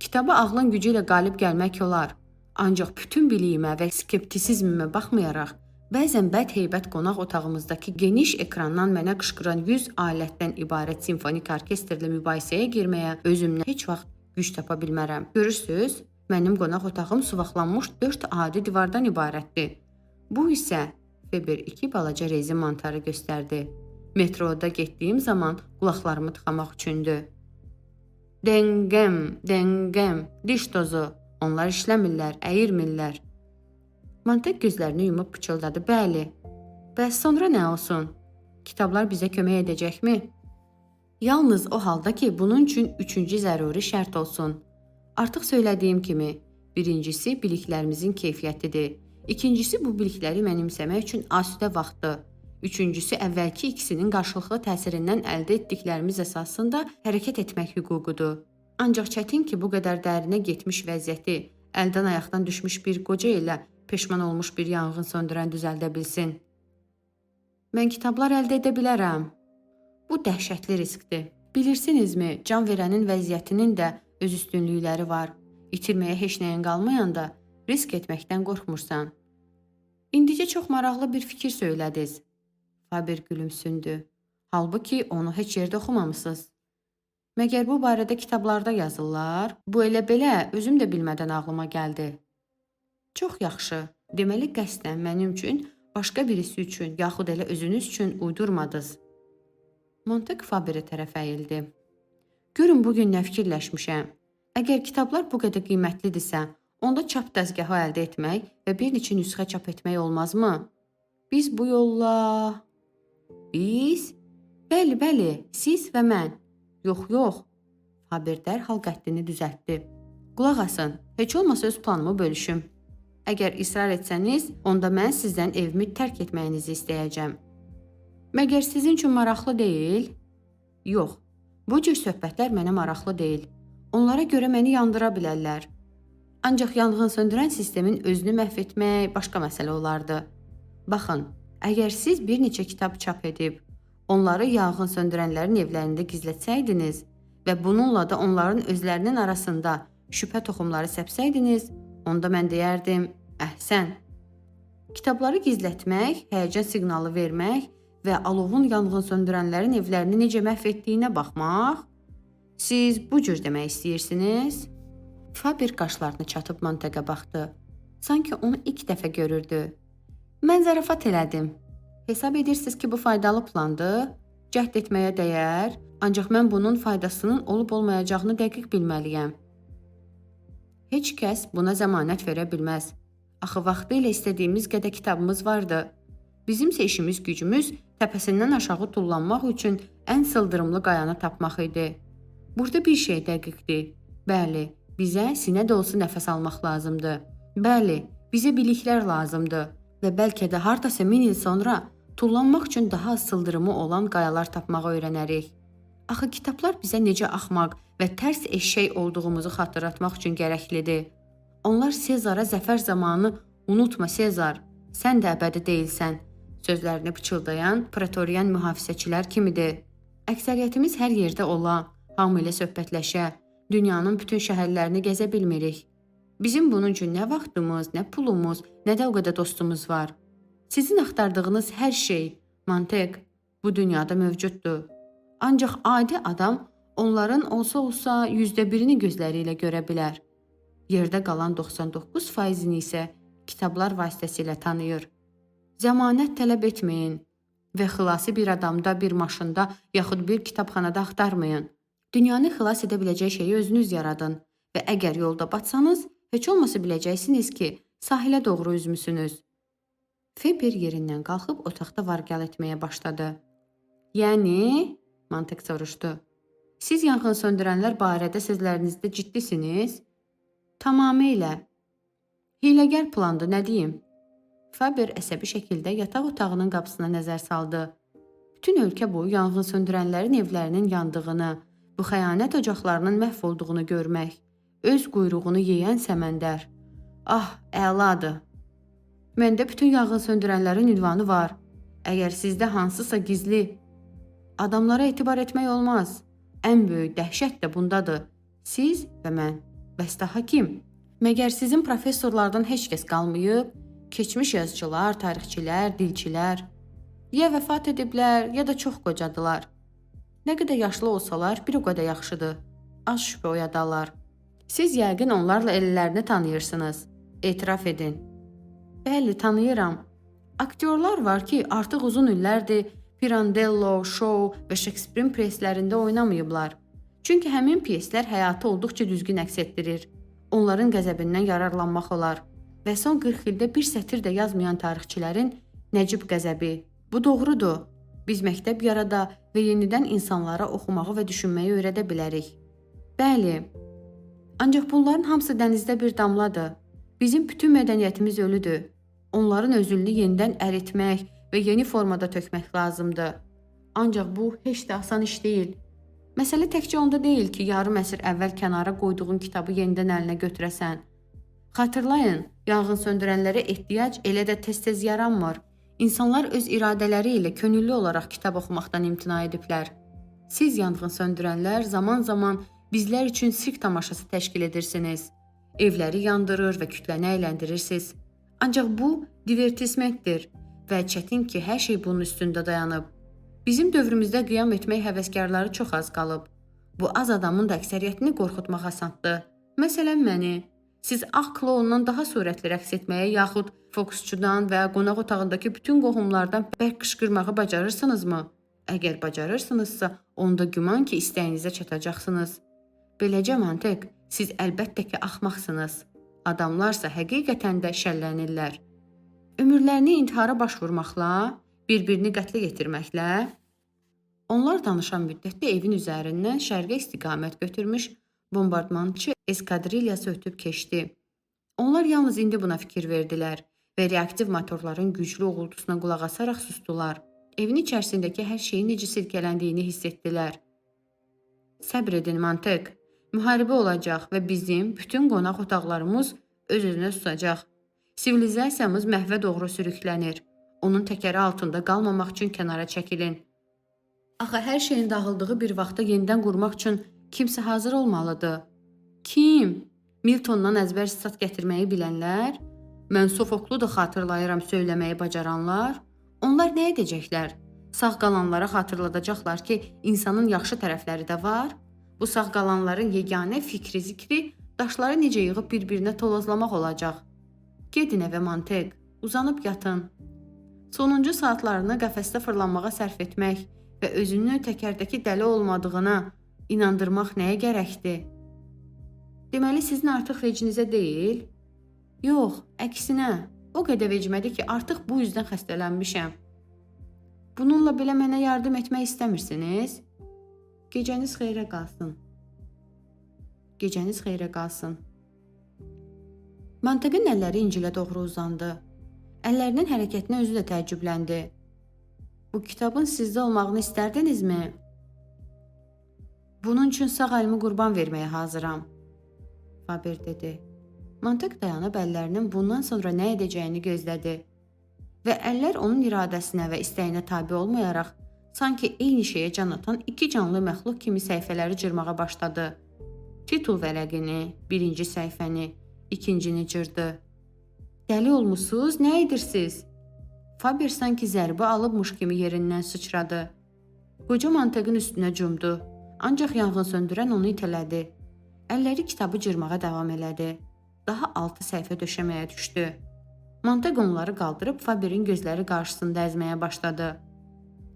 Kitaba ağlın gücü ilə qalib gəlmək olar. Ancaq bütün biliyimə və skeptisizmimə baxmayaraq, bəzən bəd-heybət qonaq otağımızdakı geniş ekrandan mənə qışqıran 100 alətdən ibarət simfonik orkestrlə mübahisəyə girməyə özümlə heç vaxt güc tapa bilmərəm. Görürsünüz, mənim qonaq otağım suvaqlanmış 4 adi divardan ibarətdir. Bu isə Feber 2 balaca rezin mantarı göstərdi. Metroda getdiyim zaman qulaqlarımı tıxamaq üçündür. Dengəm, diş tozu. Onlar işləmirlər, əyirmirlər. Mantek gözlərini yumub pıçıldadı. Bəli. Bəs sonra nə olsun? Kitablar bizə kömək edəcəkmi? Yalnız o halda ki, bunun üçün 3-cü zəruri şərt olsun. Artıq söylədiyim kimi, birincisi biliklərimizin keyfiyyətidir. İkincisi bu bilikləri mənimsəmək üçün asudə vaxtdır. Üçüncüsü, əvvəlki ikisinin qarşılıqlı təsirindən əldə etdiklərimiz əsasında hərəkət etmək hüququdur. Ancaq çətin ki, bu qədər dərinə getmiş vəziyyəti əldən ayaqdan düşmüş bir qoca ilə peşman olmuş bir yanğın söndürən düzəldə bilsin. Mən kitablar əldə edə bilərəm. Bu dəhşətli riskdir. Bilirsinizmi, can verənin vəziyyətinin də öz üstünlükləri var. İtirməyə heç nəyin qalmayanda risk etməkdən qorxmursan. İndicə çox maraqlı bir fikir söylədiniz. Faber gülümsündü. Halbuki onu heç yerdə oxumamısınız. Məgər bu barədə kitablarda yazırlar? Bu elə belə özüm də bilmədən ağlıma gəldi. Çox yaxşı. Deməli qəsdən mənim üçün, başqa birisi üçün, yaxud elə özünüz üçün uydurmadınız. Montek Faberə tərəf əyildi. Görün bugün nə fikirləşmişəm. Əgər kitablar bu qədər qiymətlidirsə, onda çap dəzgahı əldə etmək və bir neçə nüsxə çap etmək olmazmı? Biz bu yolla... Biz? Bəli, siz və mən. Yox. Faber dərhal qəddini düzəltdi. Qulaq asın, heç olmasa öz planımı bölüşüm. Əgər israr etsəniz, onda mən sizdən evimi tərk etməyinizi istəyəcəm. Məgər sizin üçün maraqlı deyil? Yox, bu cür söhbətlər mənə maraqlı deyil. Onlara görə məni yandıra bilərlər. Ancaq yanğın söndürən sistemin özünü məhv etmək başqa məsələ olardı. Baxın, əgər siz bir neçə kitab çap edib, onları yanğın söndürənlərin evlərində gizlətsəydiniz və bununla da onların özlərinin arasında şübhə toxumları səpsəydiniz, onda mən deyərdim, əhsən. Kitabları gizlətmək, həyəcan siqnalı vermək və alovun yanğın söndürənlərin evlərini necə məhv etdiyinə baxmaq, siz bu cür demək istəyirsiniz? Faber qaşlarını çatıb Montekə baxdı. Sanki onu ilk dəfə görürdü. Mən zarafat elədim. Hesab edirsiniz ki, bu faydalı plandır? Cəhd etməyə dəyər, ancaq mən bunun faydasının olub-olmayacağını dəqiq bilməliyəm. Heç kəs buna zəmanət verə bilməz. Axı vaxtı ilə istədiyimiz qədər kitabımız vardı. Bizimsə işimiz gücümüz təpəsindən aşağı tullanmaq üçün ən sıldırımlı qayanı tapmaq idi. Burada bir şey dəqiqdir. Bəli, bizə sinə dolusu nəfəs almaq lazımdır. Bəli, bizə biliklər lazımdır. Və bəlkə də hardasa 1000 il sonra tullanmaq üçün daha az sıldırımı olan qayalar tapmağı öyrənərik. Axı kitablar bizə necə axmaq və tərs eşşək olduğumuzu xatırlatmaq üçün gərəklidir. Onlar Sezara zəfər zamanı unutma Sezar, sən də əbədi deyilsən sözlərini pıçıldayan pretorian mühafizəçilər kimidir. Əksəriyyətimiz hər yerdə ola, hamı ilə söhbətləşə, dünyanın bütün şəhərlərini gəzə bilmirik. Bizim bunun üçün nə vaxtımız, nə pulumuz, nə də o qədər dostumuz var. Sizin axtardığınız hər şey, Montek, bu dünyada mövcuddur. Ancaq adi adam onların olsa 1%-ni gözləri ilə görə bilər. Yerdə qalan 99%-ni isə kitablar vasitəsilə tanıyır. Zəmanət tələb etməyin və xilası bir adamda, bir maşında, yaxud bir kitabxanada axtarmayın. Dünyanı xilas edə biləcək şeyi özünüz yaradın və əgər yolda batsanız, heç olmasa biləcəksiniz ki, sahilə doğru üzmüsünüz. Faber yerindən qalxıb otaqda var-gəl etməyə başladı. Yəni, Montek soruşdu. Siz yanğın söndürənlər barədə sözlərinizdə ciddisiniz? Tamamilə. Hiləgər plandır, nə deyim? Faber əsəbi şəkildə yataq otağının qapısına nəzər saldı. Bütün ölkə boyu yanğın söndürənlərin evlərinin yandığını, bu xəyanət ocaqlarının məhv olduğunu görmək, öz quyruğunu yeyən səməndər. Ah, əladır. Məndə bütün yanğın söndürənlərin ünvanı var. Əgər sizdə hansısa gizli, adamlara etibar etmək olmaz. Ən böyük dəhşət də bundadır. Siz və mən. Bəs daha kim? Məgər sizin professorlardan heç kəs qalmayıb? Keçmiş yazıçılar, tarixçilər, dilçilər. Ya vəfat ediblər, ya da çox qocadılar. Nə qədər yaşlı olsalar, bir o qədər yaxşıdır. Az şübhə oyadalar. Siz yəqin onlarla ellərini tanıyırsınız. Etiraf edin. Bəli, tanıyıram. Aktyorlar var ki, artıq uzun illərdir Pirandello, Shaw və Shakespeare-in pyeslərində oynamayıblar. Çünki həmin pyeslər həyatı olduqca düzgün əks etdirir. Onların qəzəbindən yararlanmaq olar. Və son 40 ildə bir sətir də yazmayan tarixçilərin nəcib qəzəbi. Bu doğrudur. Biz məktəb yarada və yenidən insanlara oxumağı və düşünməyi öyrədə bilərik. Bəli. Ancaq bunların hamısı dənizdə bir damladır. Bizim bütün mədəniyyətimiz ölüdür. Onların özünü yenidən əritmək və yeni formada tökmək lazımdır. Ancaq bu heç də asan iş deyil. Məsələ təkcə onda deyil ki, yarım əsr əvvəl kənara qoyduğun kitabı yenidən əlinə götürəsən. Xatırlayın, yanğın söndürənlərə ehtiyac elə də tez-tez yaranmır. İnsanlar öz iradələri ilə könüllü olaraq kitab oxumaqdan imtina ediblər. Siz yanğın söndürənlər zaman-zaman bizlər üçün sirk tamaşası təşkil edirsiniz. Evləri yandırır və kütləni əyləndirirsiniz. Ancaq bu divertismentdir və çətin ki, hər şey bunun üstündə dayanıb. Bizim dövrümüzdə qiyam etmək həvəskarları çox az qalıb. Bu az adamın da əksəriyyətini qorxutmaq asandır. Məsələn məni. Siz ağ kloundan daha sürətli rəqs etməyə yaxud fokusçudan və qonaq otağındakı bütün qohumlardan bərk qışqırmağı bacarırsınızmı? Əgər bacarırsınızsa, onda güman ki, istəyinizə çatacaqsınız. Beləcə mantiq, siz əlbəttə ki, axmaqsınız. Adamlarsa həqiqətən də şəllənirlər. Ömürlərini intihara başvurmaqla, bir-birini qətlə yetirməklə. Onlar danışan müddətdə evin üzərindən şərqə istiqamət götürmüş bombardmançı eskadrilyası ötüb keçdi. Onlar yalnız indi buna fikir verdilər və reaktiv motorların güclü uğultusuna qulaq asaraq sustular. Evin içərisindəki hər şeyin necə silkələndiyini hiss etdilər. Səbr edin mantiq. Müharibə olacaq və bizim bütün qonaq otaqlarımız öz-özünə susacaq. Sivilizasiyamız məhvə doğru sürüklənir. Onun təkəri altında qalmamaq üçün kənara çəkilin. Axı hər şeyin dağıldığı bir vaxtda yenidən qurmaq üçün kimsə hazır olmalıdır. Kim? Miltondan əzbər sitat gətirməyi bilənlər? Mən Sofoklu da xatırlayıram söyləməyi bacaranlar. Onlar nə edəcəklər? Sağ qalanlara xatırladacaqlar ki, insanın yaxşı tərəfləri də var. Bu sağ qalanların yeganə fikri zikri daşları necə yığıb bir-birinə tolazlamaq olacaq. Gedin evə mantiq, uzanıb yatın. Sonuncu saatlarını qəfəsdə fırlanmağa sərf etmək və özünü təkərdəki dəli olmadığına inandırmaq nəyə gərəkdir? Deməli, sizin artıq vecinizə deyil? Yox, əksinə, o qədər vecimədir ki, artıq bu üzdən xəstələnmişəm. Bununla belə mənə yardım etmək istəmirsiniz? Gecəniz xeyrə qalsın. Gecəniz xeyrə qalsın. Mantiqin əlləri İncilə doğru uzandı. Əllərinin hərəkətinə özü də təəccübləndi. Bu kitabın sizdə olmağını istərdinizmi? Bunun üçün sağ əlimi qurban verməyə hazıram, Faber dedi. Mantiq dayanıb əllərinin bundan sonra nə edəcəyini gözlədi və əllər onun iradəsinə və istəyinə tabe olmayaraq sanki eyni şeyə can atan iki canlı məxluq kimi səhifələri cırmağa başladı. Titul vərəqini, birinci səhifəni, ikincini cırdı. Dəli olmusunuz, nə edirsiniz? Faber sanki zərbə alıbmış kimi yerindən sıçradı. Qoca mantiqin üstünə cumdu, ancaq yanğın söndürən onu itələdi. Əlləri kitabı cırmağa davam elədi. Daha 6 səhifə döşəməyə düşdü. Mantiq onları qaldırıb Faberin gözləri qarşısında əzməyə başladı.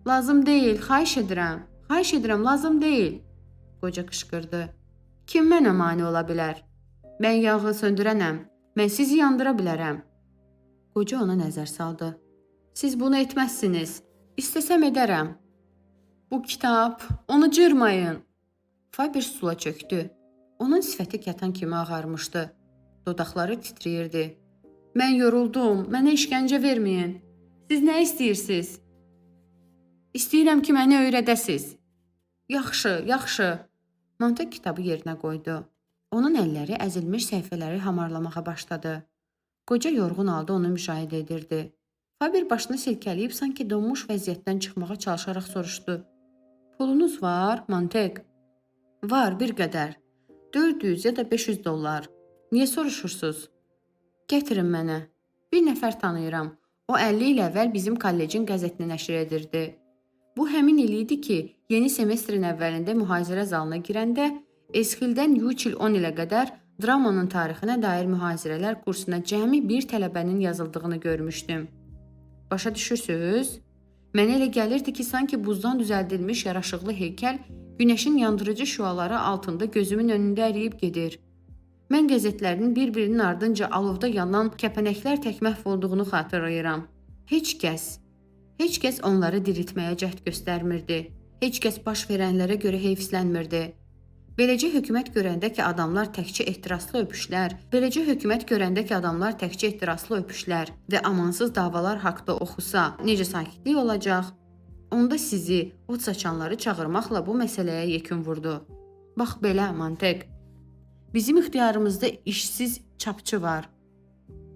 Lazım deyil, xahiş edirəm, lazım deyil, qoca qışqırdı. Kim mənə mane ola bilər? Mən yanğın söndürənəm, mən sizi yandıra bilərəm. Qoca ona nəzər saldı. Siz bunu etməzsiniz, istəsəm edərəm. Bu kitab, onu cırmayın. Faber stula çöktü. Onun sifəti kətan kimi ağarmışdı. Dodaqları titrəyirdi. Mən yoruldum, mənə işgəncə verməyin. Siz nə istəyirsiniz? İstəyirəm ki, məni öyrədəsiz. Yaxşı. Mantiq kitabı yerinə qoydu. Onun əlləri əzilmiş səhifələri hamarlamağa başladı. Qoca yorğun halda onu müşahidə edirdi. Faber başını silkələyib sanki donmuş vəziyyətdən çıxmağa çalışaraq soruşdu. Pulunuz var, Mantiq? Var, bir qədər. 400 ya da 500 dollar. Niyə soruşursunuz? Gətirin mənə. Bir nəfər tanıyıram. O 50 il əvvəl bizim kollecin qəzetini nəşr edirdi. Bu həmin il idi ki, yeni semestrin əvvəlində mühazirə zalına girəndə Esxildən Yuçil 10 ilə qədər dramanın tarixinə dair mühazirələr kursuna cəmi bir tələbənin yazıldığını görmüşdüm. Başa düşürsünüz? Mənə elə gəlirdi ki, sanki buzdan düzəldilmiş yaraşıqlı heykəl günəşin yandırıcı şüaları altında gözümün önündə əriyib gedir. Mən qəzetlərinin bir-birinin ardınca alovda yanan kəpənəklər tək məhv olduğunu xatırlayıram. Heç kəs onları diriltməyə cəhd göstərmirdi. Heç kəs baş verənlərə görə heyfslənmirdi. Beləcə hökumət görəndə ki, adamlar təkcə ehtiraslı öpüşlər və amansız davalar haqqında oxusa, necə sakitlik olacaq? Onda sizi, od saçanları çağırmaqla bu məsələyə yekun vurdu. Bax belə, Mantek. Bizim ixtiyarımızda işsiz çapçı var.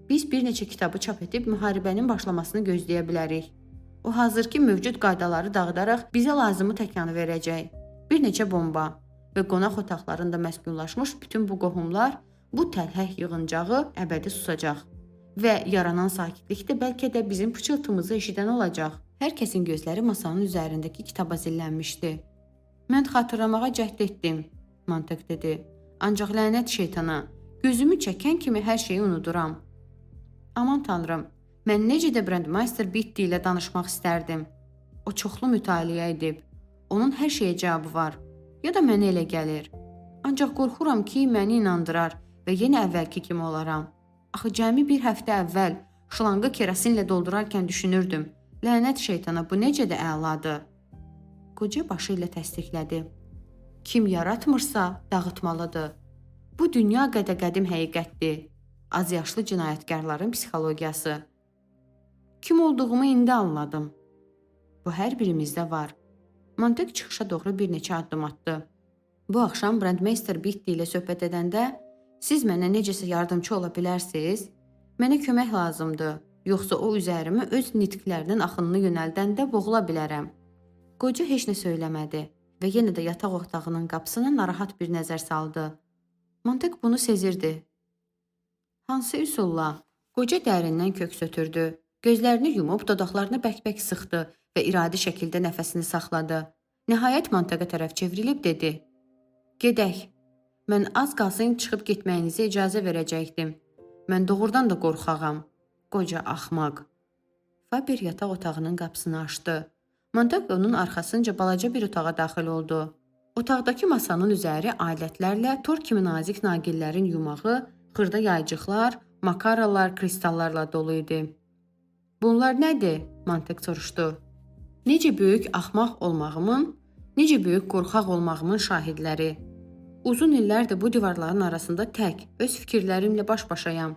Biz bir neçə kitabı çap edib müharibənin başlamasını gözləyə bilərik. O hazırki mövcud qaydaları dağıdaraq bizə lazımı təkanı verəcək. Bir neçə bomba və qonaq otaqlarında məskunlaşmış bütün bu qohumlar bu təlhək yığıncağı əbədi susacaq və yaranan sakitlikdə bəlkə də bizim pıçıltımızı eşidən olacaq. Hər kəsin gözləri masanın üzərindəki kitaba zillənmişdi. Mən xatırlamağa cəhd etdim, Mantek dedi. Ancaq lənət şeytana, gözümü çəkən kimi hər şeyi unuduram. Aman tanrım, mən necə də Brandmeister Bitty ilə danışmaq istərdim. O çoxlu mütaliə edib. Onun hər şeyə cavabı var. Ya da mənə elə gəlir. Ancaq qorxuram ki, məni inandırar və yenə əvvəlki kimi olaram. Axı cəmi bir həftə əvvəl şlanqı kerasinlə doldurarkən düşünürdüm. Lənət şeytana, bu necə də əladır. Qoca başı ilə təsdiqlədi. Kim yaratmırsa dağıtmalıdır. Bu dünya qədim həqiqətdir. Az yaşlı cinayətkarların psixologiyası. Kim olduğumu indi anladım. Bu hər birimizdə var. Mantek çıxışa doğru bir neçə addım atdı. Bu axşam Brandmeister Bitty ilə söhbət edəndə siz mənə necəsə yardımcı ola bilərsiniz? Mənə kömək lazımdır. Yoxsa o üzərimə öz nitqlərinin axınını yönəldəndə boğula bilərəm. Qoca heç nə söyləmədi və yenə də yataq otağının qapısına narahat bir nəzər saldı. Mantek bunu sezirdi. Hansı üsulla? Qoca dərindən köks ötürdü. Gözlərini yumub dodaqlarını bərk-bərk sıxdı və iradi şəkildə nəfəsini saxladı. Nəhayət Mantekə tərəf çevrilib dedi. Gedək. Mən az qalsın çıxıb getməyinizə icazə verəcəkdim. Mən doğrudan da qorxağam. Qoca axmaq. Faber yataq otağının qapısını açdı. Mantek onun arxasınca balaca bir otağa daxil oldu. Otaqdakı masanın üzəri alətlərlə tor kimi nazik naqillərin yumağı, xırda yaycıqlar, makaralar, kristallarla dolu idi. Bunlar nədir? Mantek soruşdu. Necə böyük axmaq olmağımın, necə böyük qorxaq olmağımın şahidləri. Uzun illərdir bu divarların arasında tək, öz fikirlərimlə baş-başayam.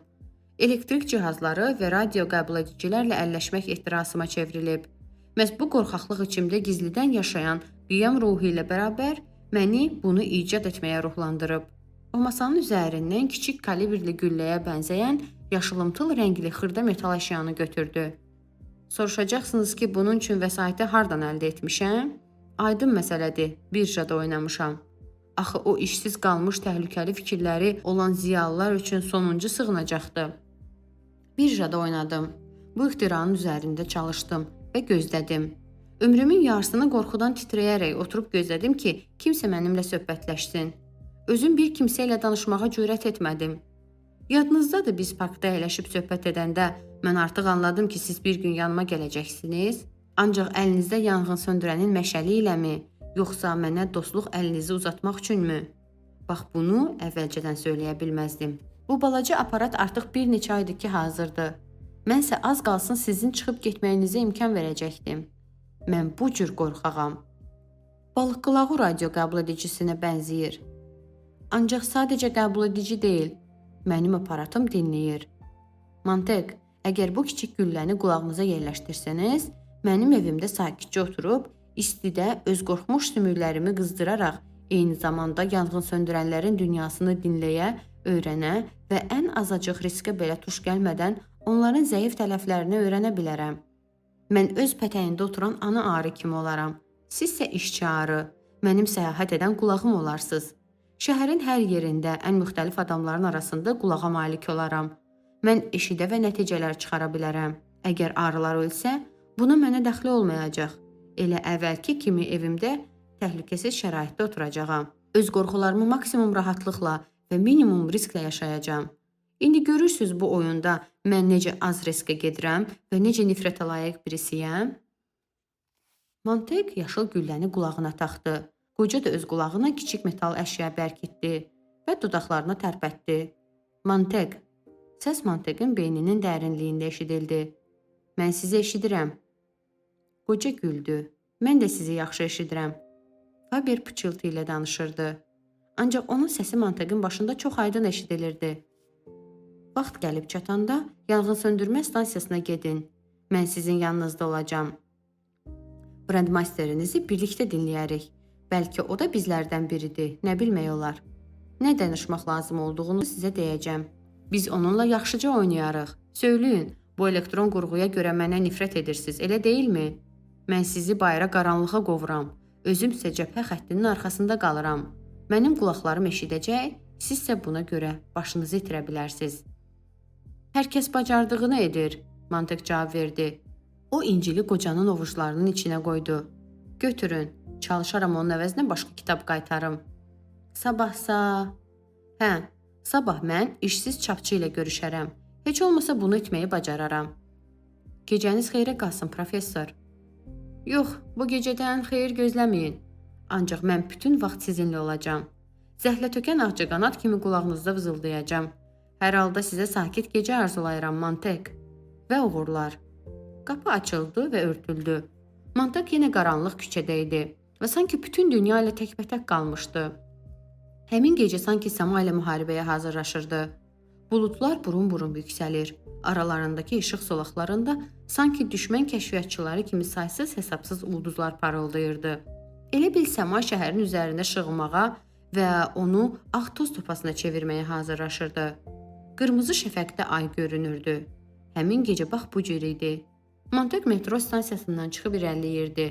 Elektrik cihazları və radio qəbul edicilərlə əlləşmək ehtirasıma çevrilib. Məhz bu qorxaqlıq içimdə gizlidən yaşayan qiyam ruhu ilə bərabər məni bunu icad etməyə ruhlandırıb. O masanın üzərindən kiçik kalibrli gülləyə bənzəyən yaşılımtıl rəngli xırda metal əşyanı götürdü. Soruşacaqsınız ki, bunun üçün vəsaiti hardan əldə etmişəm? Aydın məsələdir, birjada oynamışam. Axı o işsiz qalmış təhlükəli fikirləri olan ziyalılar üçün sonuncu sığınacaqdı. Birjada oynadım. Bu ixtiranın üzərində çalışdım və gözlədim. Ömrümün yarısını qorxudan titrəyərək oturub gözlədim ki, kimsə mənimlə söhbətləşsin. Özüm bir kimsə ilə danışmağa cürət etmədim. Yadınızdadır biz parkda əyləşib söhbət edəndə mən artıq anladım ki, siz bir gün yanıma gələcəksiniz. Ancaq əlinizdə yanğın söndürənin məşəli iləmi, yoxsa mənə dostluq əlinizi uzatmaq üçünmü? Bax bunu əvvəlcədən söyləyə bilməzdim. Bu balaca aparat artıq bir neçə aydır ki, hazırdır. Mənsə az qalsın sizin çıxıb getməyinizə imkan verəcəkdim. Mən bu cür qorxağam. Balıqqılağı radio qəbul edicisinə bənzəyir. Ancaq sadəcə qəbul edici deyil, mənim aparatım dinləyir. Mantek, əgər bu kiçik gülləni qulağınıza yerləşdirsəniz, mənim evimdə sakitcə oturub, istidə öz qorxmuş sümüklərimi qızdıraraq, eyni zamanda yanğın söndürənlərin dünyasını dinləyə, öyrənə və ən azacıq riskə belə tuş gəlmədən onların zəif tərəflərini öyrənə bilərəm. Mən öz pətəyində oturan ana arı kimi olaram. Sizsə işçi arı, mənim səyahət edən qulağım olarsınız. Şəhərin hər yerində ən müxtəlif adamların arasında qulağa malik olaram. Mən eşidə və nəticələr çıxara bilərəm. Əgər arılar ölsə, buna mənə dəxli olmayacaq. Elə əvvəlki kimi evimdə təhlükəsiz şəraitdə oturacağam. Öz qorxularımı maksimum rahatlıqla və minimum risklə yaşayacağam. İndi görürsünüz bu oyunda mən necə az riskə gedirəm və necə nifrətə layiq birisiyəm. Mantek yaşıl gülləni qulağına taxdı. Qoca da öz qulağına kiçik metal əşya bərkitdi və dodaqlarına tərpətdi. Mantek. Səs Mantekin beyninin dərinliyində eşidildi. Mən sizi eşidirəm. Qoca güldü. Mən də sizi yaxşı eşidirəm. Faber pıçıltı ilə danışırdı. Ancaq onun səsi Manteqin başında çox aydın eşidilirdi. Vaxt gəlib çatanda yanğınsöndürmə stansiyasına gedin. Mən sizin yanınızda olacağam. Brandmasterinizi birlikdə dinləyərik. Bəlkə o da bizlərdən biridir, nə bilmək olar. Nə danışmaq lazım olduğunu sizə deyəcəm. Biz onunla yaxşıca oynayarıq. Söyləyin, bu elektron qurğuya görə mənə nifrət edirsiniz, elə deyilmi? Mən sizi bayıra qaranlığa qovuram. Özüm isə cəbhə xəttinin arxasında qalıram. Mənim qulaqlarım eşidəcək, siz isə buna görə başınızı itirə bilərsiniz. Hər kəs bacardığını edir, Mantek cavab verdi. O İncili qocanın ovucularının içinə qoydu. Götürün, çalışaram onun əvəzinə başqa kitab qaytarım. Sabahsa... sabah mən işsiz çapçı ilə görüşərəm. Heç olmasa bunu etməyi bacararam. Gecəniz xeyrə qalsın, professor. Yox, bu gecədən xeyir gözləməyin. Ancaq mən bütün vaxt sizinlə olacağam. Zəhlətökən ağcaqanad kimi qulağınızda vızıldayacağam. Hər halda sizə sakit gecə arzulayıram, Mantek. Və uğurlar. Qapı açıldı və örtüldü. Mantek yenə qaranlıq küçədə idi və sanki bütün dünya ilə təkbətək qalmışdı. Həmin gecə sanki səma ilə müharibəyə hazırlaşırdı. Buludlar burun-burun yüksəlir. Aralarındakı işıq solaqlarında sanki düşmən kəşfiyyatçıları kimi saysız hesabsız ulduzlar parıldayırdı. Elə bil səma şəhərin üzərində şığımağa və onu ağ toz topasına çevirməyə hazırlaşırdı. Qırmızı şəfəqdə ay görünürdü. Həmin gecə bax bu cür idi. Mantek metro stansiyasından çıxıb irəliləyirdi.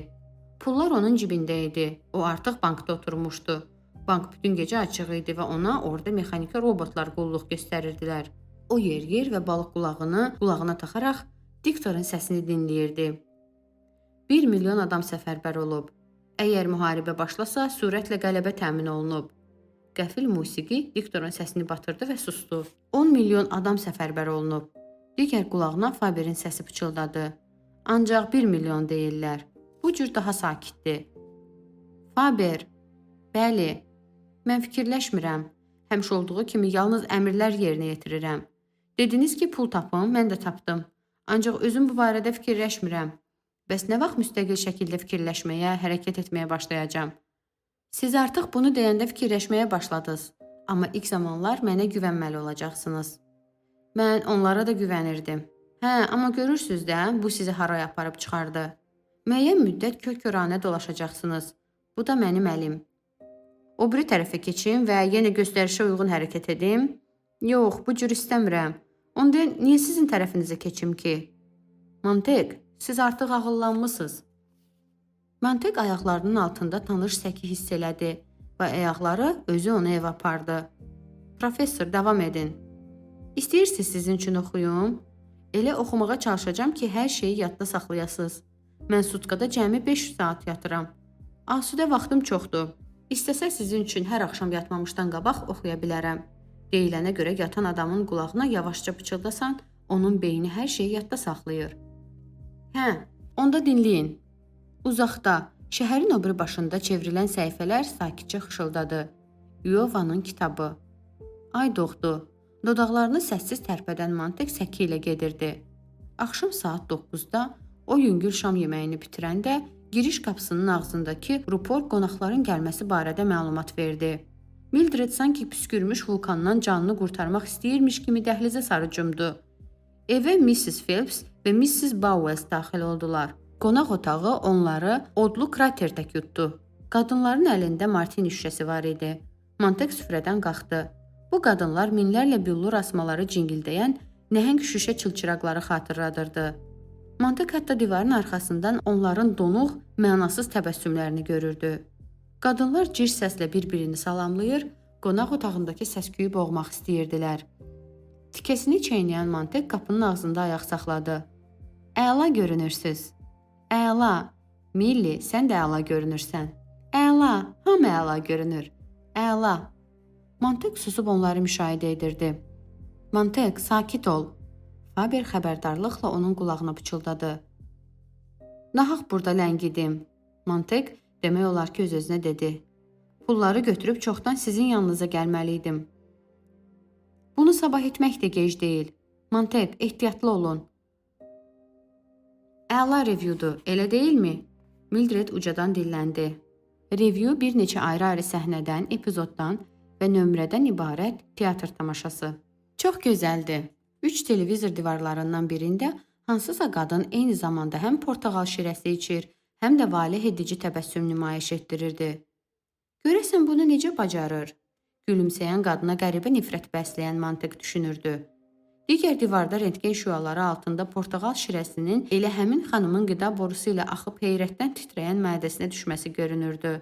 Pullar onun cibində idi. O artıq bankda oturmuşdu. Bank bütün gecə açıq idi və ona orada mexaniki robotlar qulluq göstərirdilər. O yer və balıq qulağına taxaraq diktorun səsini dinləyirdi. 1 milyon adam səfərbər olub. Əgər müharibə başlasa, sürətlə qələbə təmin olunub. Qəfil musiqi diktorun səsini batırdı və sustu. 10 milyon adam səfərbər olunub. Digər qulağına Faberin səsi pıçıldadı. Ancaq 1 milyon deyirlər. Bu cür daha sakitdir. Faber, bəli, mən fikirləşmirəm. Həmişə olduğu kimi yalnız əmrlər yerinə yetirirəm. Dediniz ki, pul tapın, mən də tapdım. Ancaq özüm bu barədə fikirləşmirəm. Bəs nə vaxt müstəqil şəkildə fikirləşməyə, hərəkət etməyə başlayacağam? Siz artıq bunu deyəndə fikirləşməyə başladınız. Amma ilk zamanlar mənə güvənməli olacaqsınız. Mən onlara da güvənirdim. Amma görürsünüz də, bu sizi haraya aparıb çıxardı. Müəyyən müddət kör-köranə dolaşacaqsınız. Bu da mənim əlim. O biri tərəfə keçim və yenə göstərişə uyğun hərəkət edim. Yox, bu cür istəmirəm. Onda niyə sizin tərəfinizə keçim ki? Mantek, siz artıq ağıllanmısınız. Mantek ayaqlarının altında tanış səki hiss elədi və ayaqları özü onu evə apardı. Professor, davam edin. İstəyirsiniz sizin üçün oxuyum? Elə oxumağa çalışacağam ki, hər şeyi yadda saxlayasınız. Mən sutkada cəmi 5 saat yatıram. Asudə vaxtım çoxdur. İstəsə sizin üçün hər axşam yatmamışdan qabaq oxuya bilərəm. Deyilənə görə yatan adamın qulağına yavaşca pıçıldasan, onun beyni hər şeyi yadda saxlayır. Onda dinləyin. Uzaqda, şəhərin o biri başında çevrilən səhifələr sakitcə xışıldadı. Yovanın kitabı. Ay doğdu. Dodaqlarını səssiz tərpədən Mantek səki ilə gedirdi. Axşam saat 9-da o yüngül şam yeməyini bitirəndə giriş qapısının ağzındakı rupor qonaqların gəlməsi barədə məlumat verdi. Mildred sanki püskürmüş vulkandan canını qurtarmaq istəyirmiş kimi dəhlizə sarı cumdu. Evə Mrs. Phelps və Mrs. Bowles daxil oldular. Qonaq otağı onları odlu krater tək yutdu. Qadınların əlində martini şüşəsi var idi. Mantek süfrədən qalxdı. Bu qadınlar minlərlə billur asmaları cingildəyən nəhəng şüşə çılçıraqları xatırladırdı. Mantek hətta divarın arxasından onların donuq, mənasız təbəssümlərini görürdü. Qadınlar cir səslə bir-birini salamlayır, qonaq otağındakı səs-küyü boğmaq istəyirdilər. Tikəsini çeynəyən Mantek qapının ağzında ayaq saxladı. Əla görünürsüz. Əla. Milli, sən də əla görünürsən. Əla, hamı əla görünür. Əla. Mantek susub onları müşahidə edirdi. Mantek, sakit ol. Faber xəbərdarlıqla onun qulağına pıçıldadı. Nahaq burada ləngidim. Mantek demək olar ki, öz-özünə dedi. Pulları götürüb çoxdan sizin yanınıza gəlməliydim. Bunu sabah etmək də gec deyil. Mantek, ehtiyatlı olun. Əla revyudur, elə deyilmi? Mildred ucadan dilləndi. Revyu bir neçə ayrı-ayrı səhnədən, epizoddan və nömrədən ibarət teatr tamaşası. Çox gözəldir. 3 televizor divarlarından birində hansısa qadın eyni zamanda həm portağal şirəsi içir, həm də valeh edici təbəssüm nümayiş etdirirdi. Görəsən bunu necə bacarır? Gülümsəyən qadına qəribə nifrət bəsləyən Mantık düşünürdü. Digər divarda rentgen şüaları altında portağal şirəsinin elə həmin xanımın qida borusu ilə axıb heyrətdən titrəyən mədəsinə düşməsi görünürdü.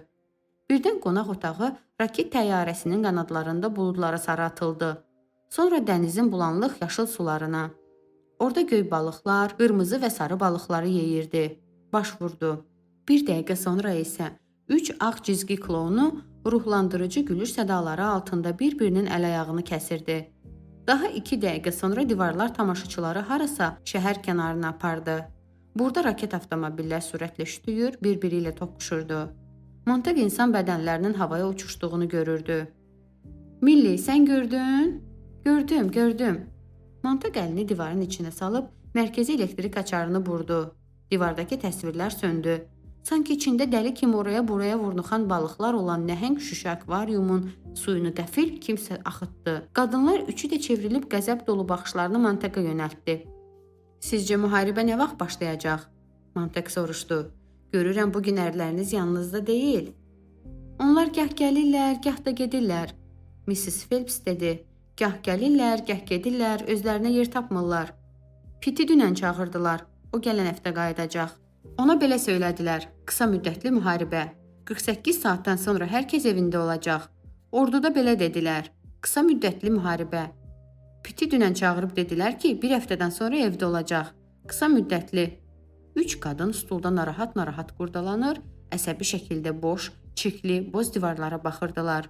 Birdən qonaq otağı raket təyyarəsinin qanadlarında buludlara sarı atıldı. Sonra dənizin bulanlıq yaşıl sularına. Orada göy balıqlar, qırmızı və sarı balıqları yeyirdi. Baş vurdu. Bir dəqiqə sonra isə 3 ağ cizgi klounu ruhlandırıcı gülüş sədaları altında bir-birinin əl-ayağını kəsirdi. Daha 2 dəqiqə sonra divarlar tamaşaçıları harasa şəhər kənarına apardı. Burada raket avtomobillər sürətlə şütüyür, bir-biri ilə toqquşurdu. Mantık insan bədənlərinin havaya uçuşduğunu görürdü. Milli, sən gördün? Gördüm. Mantık əlini divarın içinə salıb mərkəzi elektrik açarını burdu. Divardakı təsvirlər söndü. Sanki içində dəli kimi oraya-buraya vurnuxan balıqlar olan nəhəng şüşə akvariumun suyunu qəfil kimsə axıtdı. Qadınlar üçü də çevrilib qəzəb dolu baxışlarını Mantıka yönəltdi. Sizcə müharibə nə vaxt başlayacaq? Mantık soruşdu. Görürəm bu gün ərləriniz yanınızda deyil. Onlar gah gəlirlər, gah da gedirlər. Mrs. Phelps dedi. Gah gəlirlər, gah gedirlər, özlərinə yer tapmırlar. Piti dünən çağırdılar. O gələn həftə qayıdacaq. Ona belə söylədilər. Qısa müddətli müharibə. 48 saatdan sonra hər kəs evində olacaq. Orduda belə dedilər. Qısa müddətli müharibə. Piti dünən çağırıb dedilər ki, bir həftədən sonra evdə olacaq. Qısa müddətli. 3 qadın stulda narahat-narahat qurdalanır, əsəbi şəkildə boş, çirkli, boz divarlara baxırdılar.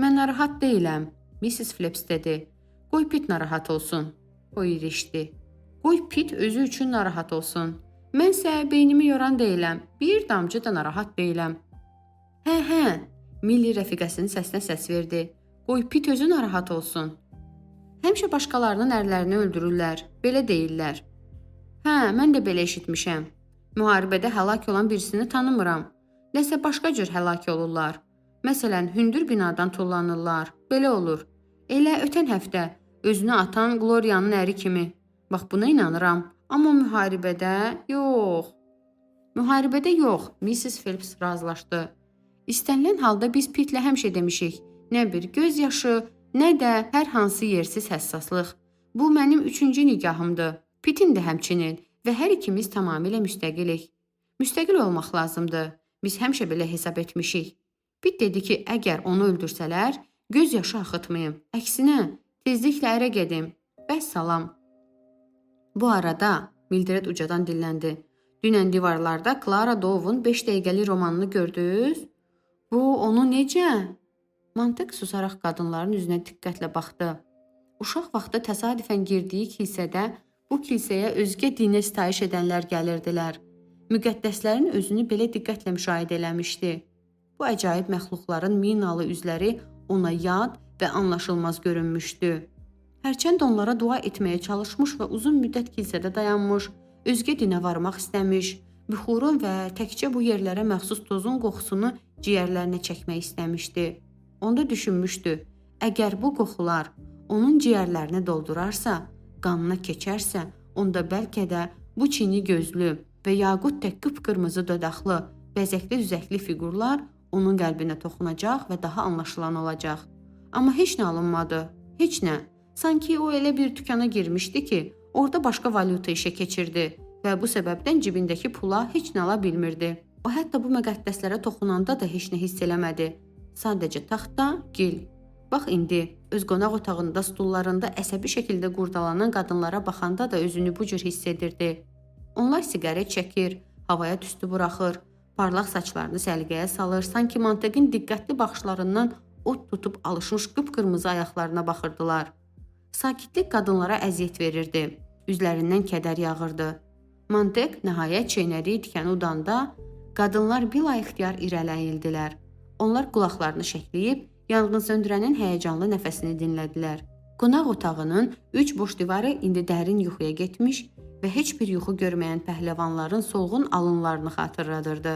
Mən narahat deyiləm, Mrs. Phelps dedi. Qoy Pit narahat olsun. O irişdi. Qoy Pit özü üçün narahat olsun. Mənsə beynimi yoran deyiləm, bir damcı da narahat deyiləm. Hə, Milli rəfiqəsinin səsinə səs verdi. Qoy Pit özü narahat olsun. Həmişə başqalarının ərlərini öldürürlər, belə deyirlər. Hə, mən də belə eşitmişəm. Müharibədə həlak olan birisini tanımıram. Nəsə başqa cür həlak olurlar. Məsələn, hündür binadan tullanırlar. Belə olur. Elə ötən həftə özünü atan Gloria'nın əri kimi. Bax buna inanıram. Amma müharibədə yox. Müharibədə yox, Mrs. Phelps razılaşdı. İstənilən halda biz Pitlə həmişə demişik. Nə bir göz yaşı, nə də hər hansı yersiz həssaslıq. Bu mənim 3-cü nigahımdır. Pitin də həmçinin və hər ikimiz tamamilə müstəqilik. Müstəqil olmaq lazımdır. Biz həmişə belə hesab etmişik. Pit dedi ki, əgər onu öldürsələr, göz yaşı axıtmayım. Əksinə, tezliklə ərə gedim. Bəs salam. Bu arada Mildred ucadan dilləndi. Dünən divarlarda Clara Dov'un 5 dəqiqəlik romanını gördünüz? Bu, onu necə? Mantık susaraq qadınların üzünə diqqətlə baxdı. Uşaq vaxtı təsadüfən girdiyi kilsədə bu kilsəyə özgə dinə sitayiş edənlər gəlirdilər. Müqəddəslərin özünü belə diqqətlə müşahidə eləmişdi. Bu əcaib məxluqların minalı üzləri ona yad və anlaşılmaz görünmüşdü. Hərçənd onlara dua etməyə çalışmış və uzun müddət kilsədə dayanmış, özgə dinə varmaq istəmiş, büxurun və təkcə bu yerlərə məxsus tozun qoxusunu ciyərlərinə çəkmək istəmişdi. Onda düşünmüşdü, əgər bu qoxular onun ciyərlərini doldurarsa, qanına keçərsə, onda bəlkə də bu çini gözlü və yaqut tək qıpqırmızı dodaqlı, bəzəkli düzəkli fiqurlar onun qəlbinə toxunacaq və daha anlaşılan olacaq. Amma heç nə alınmadı, heç nə. Sanki o elə bir dükana girmişdi ki, orada başqa valyuta işə keçirdi və bu səbəbdən cibindəki pula heç nə ala bilmirdi. O hətta bu müqəddəslərə toxunanda da heç nə hiss eləmədi. Sadəcə taxta, gil. Bax indi, öz qonaq otağında stullarında əsəbi şəkildə qurdalanan qadınlara baxanda da özünü bu cür hiss edirdi. Onlar siqaret çəkir, havaya tüstü buraxır, parlaq saçlarını səliqəyə salır, sanki Mantıqın diqqətli baxışlarından od tutub alışmış qıpqırmızı ayaqlarına baxırdılar. Sakitlik qadınlara əziyyət verirdi. Üzlərindən kədər yağırdı. Mantık nəhayət çeynədiyi tikəni udanda qadınlar bilaixtiyar irələyildilər. Onlar qulaqlarını şəkləyib yanğınsöndürənin həyəcanlı nəfəsini dinlədilər. Qonaq otağının 3 boş divarı indi dərin yuxuya getmiş və heç bir yuxu görməyən pəhləvanların solğun alınlarını xatırladırdı.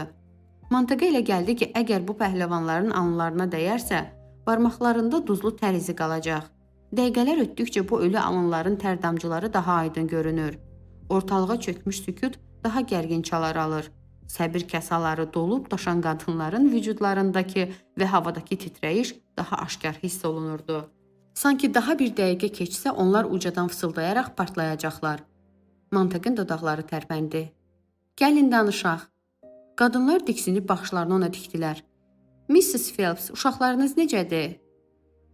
Mantıqa elə gəldi ki, əgər bu pəhləvanların alınlarına dəyərsə, Barmaqlarında duzlu tər izi qalacaq. Dəqiqələr ötdükcə bu ölü alınların tər damcıları daha aydın görünür. Ortalığa çökmüş sükut daha gərgin çalar alır. Səbir kasaları dolub daşan qadınların vücudlarındakı və havadakı titrəyiş daha aşkar hiss olunurdu. Sanki daha bir dəqiqə keçsə onlar ucadan fısıldayaraq partlayacaqlar. Mantıqın dodaqları tərpəndi. Gəlin danışaq. Qadınlar diksinib baxışlarını ona dikdilər. Mrs. Phelps, uşaqlarınız necədir?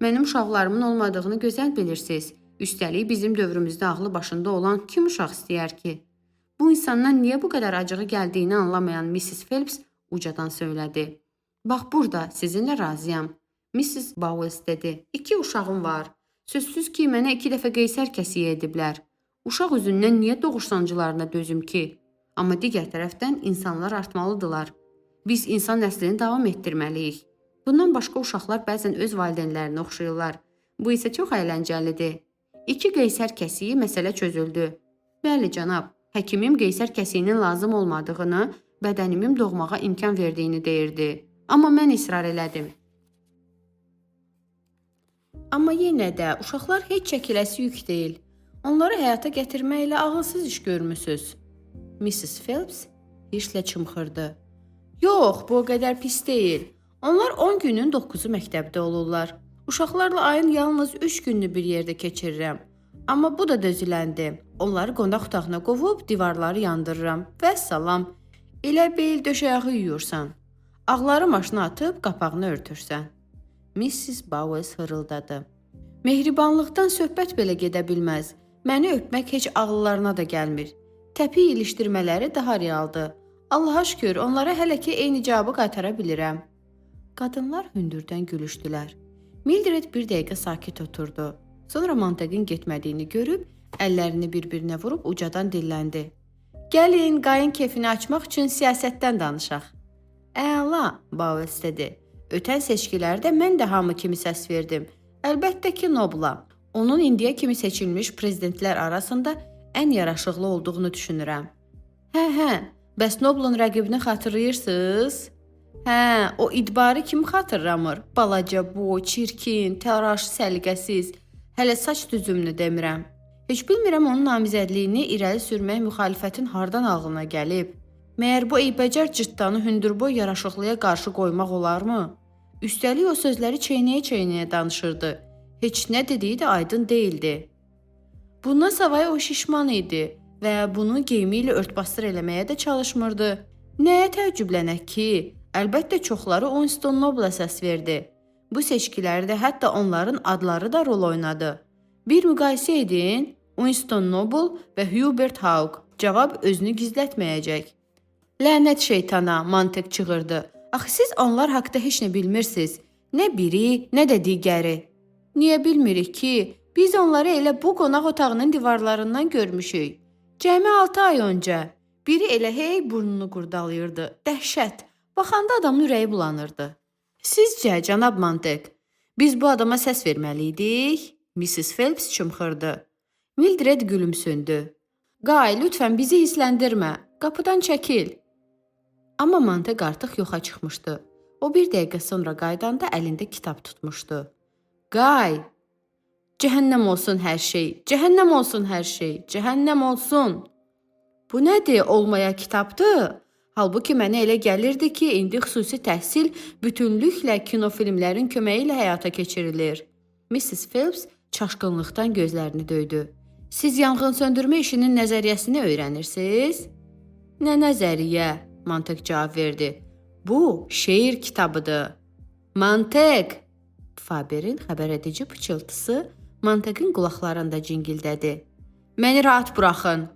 Mənim uşaqlarımın olmadığını gözəl bilirsiniz. Üstəlik bizim dövrümüzdə ağlı başında olan kim uşaq istəyər ki? Bu insandan niyə bu qədər acığı gəldiyini anlamayan Mrs. Phelps ucadan söylədi. Bax burada sizinlə razıyam. Mrs. Bowles dedi. 2 uşağım var. Sözsüz ki, mənə 2 dəfə qeysər kəsiyi ediblər. Uşaq üzündən niyə doğuş sancılarına dözüm ki? Amma digər tərəfdən insanlar artmalıdırlar. Biz insan nəslini davam etdirməliyik. Bundan başqa uşaqlar bəzən öz valideynlərinə oxşayırlar. Bu isə çox əyləncəlidir. 2 qeysər kəsiyi məsələ çözüldü. Bəli, cənab. Həkimim qeysər kəsiyinin lazım olmadığını, bədənimin doğmağa imkan verdiyini deyirdi. Amma mən israr elədim. Amma yenə də uşaqlar heç çəkiləsi yük deyil. Onları həyata gətirməklə ağılsız iş görmüsüz. Mrs. Phelps hirşlə çımxırdı. Yox, bu o qədər pis deyil. Onlar 10 günün 9-u məktəbdə olurlar. Uşaqlarla ayın yalnız 3 gününü bir yerdə keçirirəm. Amma bu da dözüləndi. Onları qonaq otağına qovub divarları yandırıram. Vəssalam. Elə bil döşəyağı yuyursan. Ağları maşına atıb qapağını örtürsən. Mrs. Bowles hırıldadı. Mehribanlıqdan söhbət belə gedə bilməz. Məni öpmək heç ağıllarına da gəlmir. Təpi ilişdirmələri daha realdır. Allaha şükür, onlara hələ ki eyni cavabı qaytara bilirəm. Qadınlar hündürdən gülüşdülər. Mildred bir dəqiqə sakit oturdu. Sonra Mantıqın getmədiyini görüb, əllərini bir-birinə vurub ucadan dilləndi. Gəlin, qayın keyfini açmaq üçün siyasətdən danışaq. Əla, Bowles dedi. Ötən seçkilərdə mən də hamı kimi səs verdim. Əlbəttə ki, Nobla. Onun indiyə kimi seçilmiş prezidentlər arasında ən yaraşıqlı olduğunu düşünürəm. Hə, bəs Noblun rəqibini xatırlayırsınız? Hə, o idbarı kim xatırlamır? Balaca boy, çirkin, təraş, səliqəsiz. Hələ saç düzümünü demirəm. Heç bilmirəm onun namizədliyini irəli sürmək müxalifətin hardan ağlına gəlib. Məyər bu eybəcər cırtdanı hündürboy yaraşıqlıya qarşı qoymaq olarmı? Üstəlik o sözləri çeynəyə-çeynəyə danışırdı. Heç nə dediyi də aydın değildi. Bundan savayı o şişman idi və bunu geyimi ilə örtbasdır eləməyə də çalışmırdı. Nəyə təəccüblənək ki? Əlbəttə çoxları Winston Nobla səs verdi. Bu seçkilərdə hətta onların adları da rol oynadı. Bir müqayisə edin, Winston Noble və Hubert Hawk. Cavab özünü gizlətməyəcək. Lənət şeytana, Mantık çığırdı. Axı siz onlar haqda heç nə bilmirsiniz. Nə biri, nə də digəri. Niyə bilmirik ki, biz onları elə bu qonaq otağının divarlarından görmüşük. Cəmi 6 ay öncə. Biri elə hey burnunu qurdalayırdı. Dəhşət. Baxanda adamın ürəyi bulanırdı. Sizcə, cənab Mantık, biz bu adama səs verməliydik? Mrs. Phelps çımxırdı. Mildred gülümsündü. Qay, lütfən bizi hissləndirmə. Qapıdan çəkil. Amma Mantık artıq yoxa çıxmışdı. O bir dəqiqə sonra qaydanda əlində kitab tutmuşdu. Qay, cəhənnəm olsun hər şey, cəhənnəm olsun hər şey, cəhənnəm olsun. Bu nədir, olmaya kitabdır? Halbuki mənə elə gəlirdi ki, indi xüsusi təhsil bütünlüklə kinofilmlərin köməyi ilə həyata keçirilir. Mrs. Phelps çaşqınlıqdan gözlərini döydü. Siz yanğın söndürmə işinin nəzəriyyəsini öyrənirsiniz? Nə nəzəriyyə? Mantık cavab verdi. Bu şeir kitabıdır. Mantık! Faberin xəbəredici pıçıltısı Mantıkın qulaqlarında cingildədi. Məni rahat buraxın.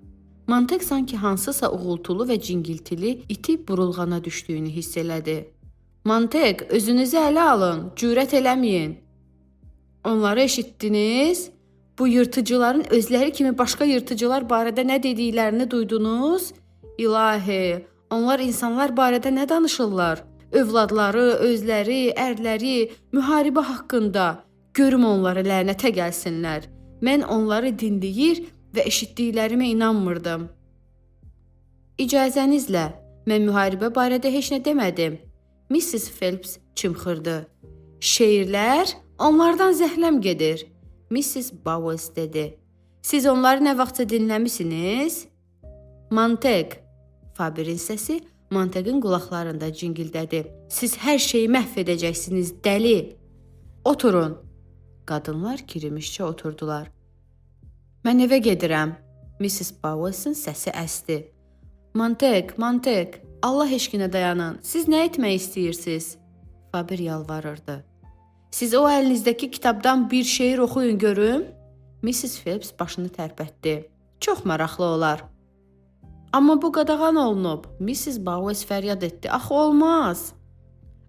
Mantık sanki hansısa uğultulu və cingiltili itib burulğana düşdüyünü hiss elədi. Mantık, özünüzü ələ alın, cürət eləməyin. Onları eşitdiniz? Bu yırtıcıların özləri kimi başqa yırtıcılar barədə nə dediklərini duydunuz? İlahi, onlar insanlar barədə nə danışırlar? Övladları, özləri, ərləri, müharibə haqqında. Görüm onları lənətə gəlsinlər. Mən onları dinləyir və eşitdiklərimə inanmırdım. İcazənizlə, mən müharibə barədə heç nə demədim. Mrs. Phelps çımxırdı. Şeirlər, onlardan zəhləm gedir, Mrs. Bowles dedi. Siz onları nə vaxtsa dinləmisiniz? Mantek, Faberin səsi Manteqin qulaqlarında cingildədi. Siz hər şeyi məhv edəcəksiniz, dəli. Oturun. Qadınlar kirimişcə oturdular. Mən evə gedirəm. Mrs. Bowlesin səsi əsdi. Mantek, Allah eşqinə dayanın. Siz nə etmək istəyirsiniz? Faber yalvarırdı. Siz o əlinizdəki kitabdan bir şeir oxuyun görüm. Mrs. Phelps başını tərpətdi. Çox maraqlı olar. Amma bu qadağan olunub. Mrs. Bowles fəryad etdi. Axı olmaz.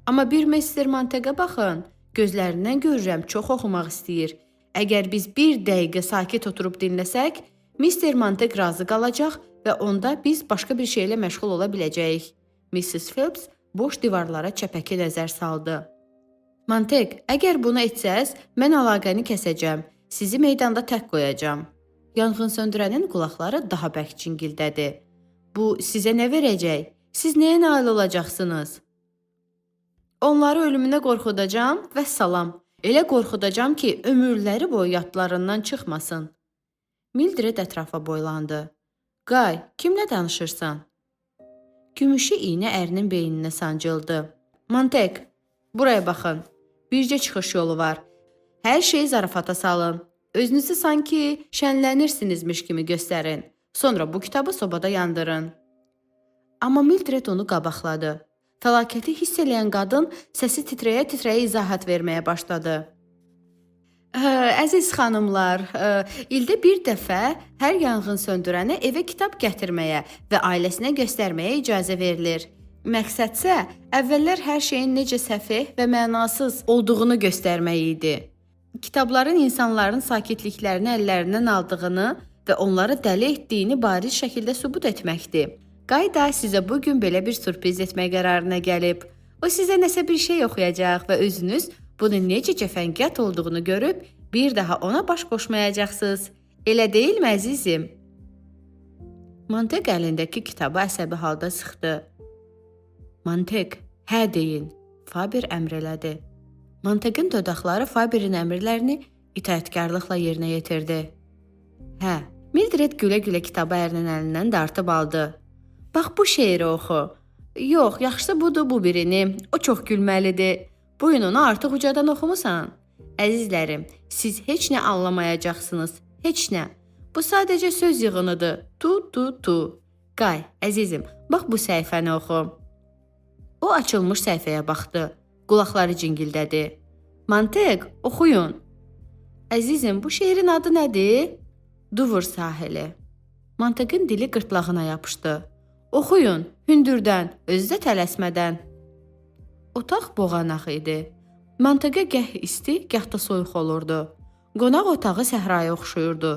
Amma bir Mr. Manteqə baxın. Gözlərindən görürəm, çox oxumaq istəyir. Əgər biz bir dəqiqə sakit oturub dinləsək, Mr. Manteq razı qalacaq və onda biz başqa bir şeylə məşğul ola biləcəyik. Mrs. Phelps boş divarlara çəpəki nəzər saldı. Manteq, əgər bunu etsəz, mən əlaqəni kəsəcəm. Sizi meydanda tək qoyacam. Yanğınsöndürənin qulaqları daha bərk cingildədi. Bu sizə nə verəcək? Siz nəyə nail olacaqsınız? Onları ölümünə qorxudacam və salam. Elə qorxudacam ki, ömürləri boyu yadlarından çıxmasın. Mildred ətrafa boylandı. Qay, kimlə danışırsan? Gümüşü iynə ərinin beyninə sancıldı. Mantek, buraya baxın. Bircə çıxış yolu var. Hər şeyi zarafata salın. Özünüzü sanki şənlənirsinizmiş kimi göstərin. Sonra bu kitabı sobada yandırın. Amma Mildred onu qabaqladı. Fəlakəti hiss eləyən qadın səsi titrəyə-titrəyə izahat verməyə başladı. Əziz xanımlar, ildə bir dəfə hər yanğın söndürənə evə kitab gətirməyə və ailəsinə göstərməyə icazə verilir. Məqsədsə, əvvəllər hər şeyin necə səfeh və mənasız olduğunu göstərmək idi. Kitabların insanların sakitliklərini əllərindən aldığını və onları dəli etdiyini bariz şəkildə sübut etməkdir. Qay da sizə bugün belə bir sürpriz etmək qərarına gəlib. O sizə nəsə bir şey oxuyacaq və özünüz bunun necə cəfəngiyat olduğunu görüb bir daha ona baş qoşmayacaqsınız. Elə deyilmi əzizim? Mantek əlindəki kitabı əsəbi halda sıxdı. Mantek, hə deyin, Faber əmr elədi. Manteqin dodaqları Faberin əmrlərini itaətkarlıqla yerinə yetirdi. Hə, Mildred gülə-gülə kitabı ərinin əlindən dartıb aldı. Bax bu şeiri oxu. Yox, yaxşısı budur bu birini. O çox gülməlidir. Bugün onu artıq ucadan oxumusan. Əzizlərim, siz heç nə anlamayacaqsınız. Heç nə. Bu sadəcə söz yığınıdır. Tu. Qay, əzizim, bax bu səhifəni oxu. O açılmış səhifəyə baxdı. Qulaqları cingildədi. Mantek, oxuyun. Əzizim, bu şeirin adı nədir? Duvur sahili. Manteqin dili qırtlağına yapışdı. Oxuyun, hündürdən, özü də tələsmədən. Otaq boğanaq idi. Manteqə gəh isti, gəh də soyuq olurdu. Qonaq otağı səhraya oxşuyurdu.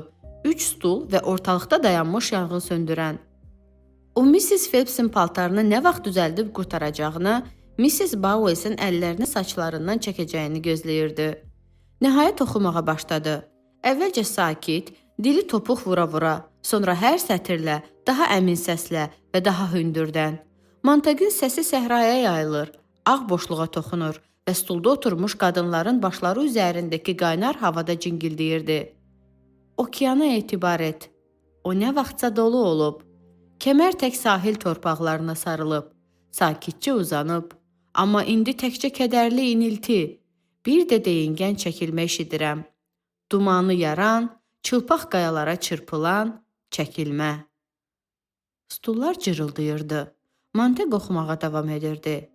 3 stul və ortalıqda dayanmış yanğın söndürən. O Mrs. Phelpsin paltarını nə vaxt düzəldib qurtaracağını, Mrs. Bowlesin əllərini saçlarından çəkəcəyini gözləyirdi. Nəhayət oxumağa başladı. Əvvəlcə sakit, dili topuq vura-vura, sonra hər sətirlə, daha əmin səslə və daha hündürdən. Manteqin səsi səhraya yayılır, ağ boşluğa toxunur və stulda oturmuş qadınların başları üzərindəki qaynar havada cingildəyirdi. Okeana etibar et. O nə vaxtsa dolu olub. Kəmər tək sahil torpaqlarına sarılıb, sakitcə uzanıb. Amma indi təkcə kədərli inilti, bir də deyingən çəkilmə eşidirəm. Dumanı yaran, çılpaq qayalara çırpılan çəkilmə. Stullar cırıldayırdı. Manteq oxumağa davam edirdi.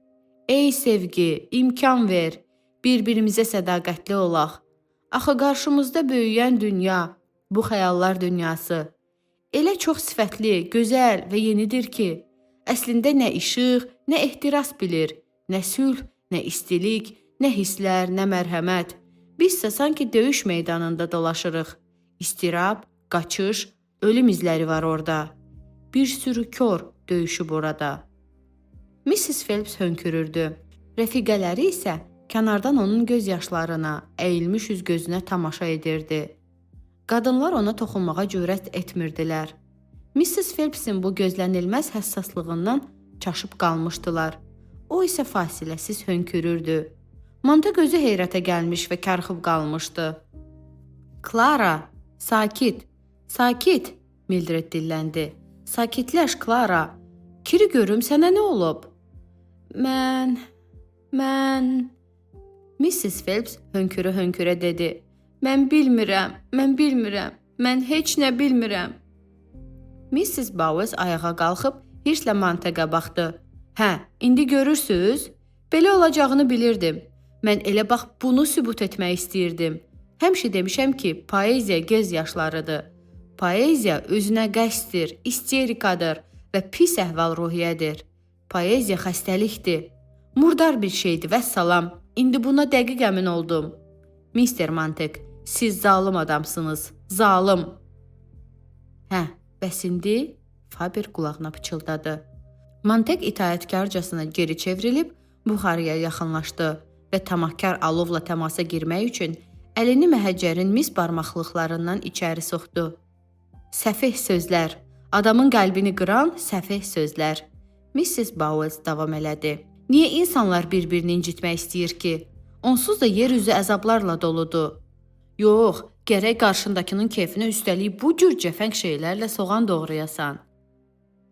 Ey sevgi, imkan ver, bir-birimizə sədaqətli olaq. Axı qarşımızda böyüyən dünya, bu xəyallar dünyası. Elə çox sifətli, gözəl və yenidir ki, əslində nə işıq, nə ehtiras bilir, nə sülh, nə istilik, nə hisslər, nə mərhəmət. Bizsə sanki döyüş meydanında dolaşırıq. İstirab, qaçış, ölüm izləri var orada. Bir sürü kör döyüşüb orada. Mrs. Phelps hönkürürdü. Rəfiqələri isə kənardan onun göz yaşlarına, əyilmiş üz gözünə tamaşa edirdi. Qadınlar ona toxunmağa cürət etmirdilər. Mrs. Phelpsin bu gözlənilməz həssaslığından çaşıb qalmışdılar. O isə fasiləsiz hönkürürdü. Mantık özü heyrətə gəlmiş və karxıb qalmışdı. Klara, sakit, sakit, Mildred dilləndi. Sakitləş, Klara. Kiri görüm, sənə nə olub? Mən... Mrs. Phelps hönkürə-hönkürə dedi. Mən bilmirəm, mən heç nə bilmirəm. Mrs. Bowes ayağa qalxıb hirslə Mantığa baxdı. Hə, indi görürsüz? Belə olacağını bilirdim. Mən elə bax bunu sübut etmək istəyirdim. Həmişə demişəm ki, poeziya göz yaşlarıdır. Poeziya özünə qəsddir, isterikadır və pis əhval-ruhiyyədir. Poeziya xəstəlikdir. Murdar bir şeydir, vəssalam. İndi buna dəqiq əmin oldum. Mister Mantık, siz zalım adamsınız, zalım. Hə, bəs indi? Faber qulağına pıçıldadı. Mantık itaətkarcasına geri çevrilib buxarıya yaxınlaşdı və tamahkar alovla təmasa girmək üçün əlini məhəccərin mis barmaqlıqlarından içəri soxdu. Səfeh sözlər, adamın qəlbini qıran səfeh sözlər. Mrs. Bowes davam elədi. Niyə insanlar bir-birini incitmək istəyir ki? Onsuz da yer üzü əzablarla doludur. Yox, gərək qarşındakının keyfinə üstəlik bu cür cəfəng şeylərlə soğan doğrayasan.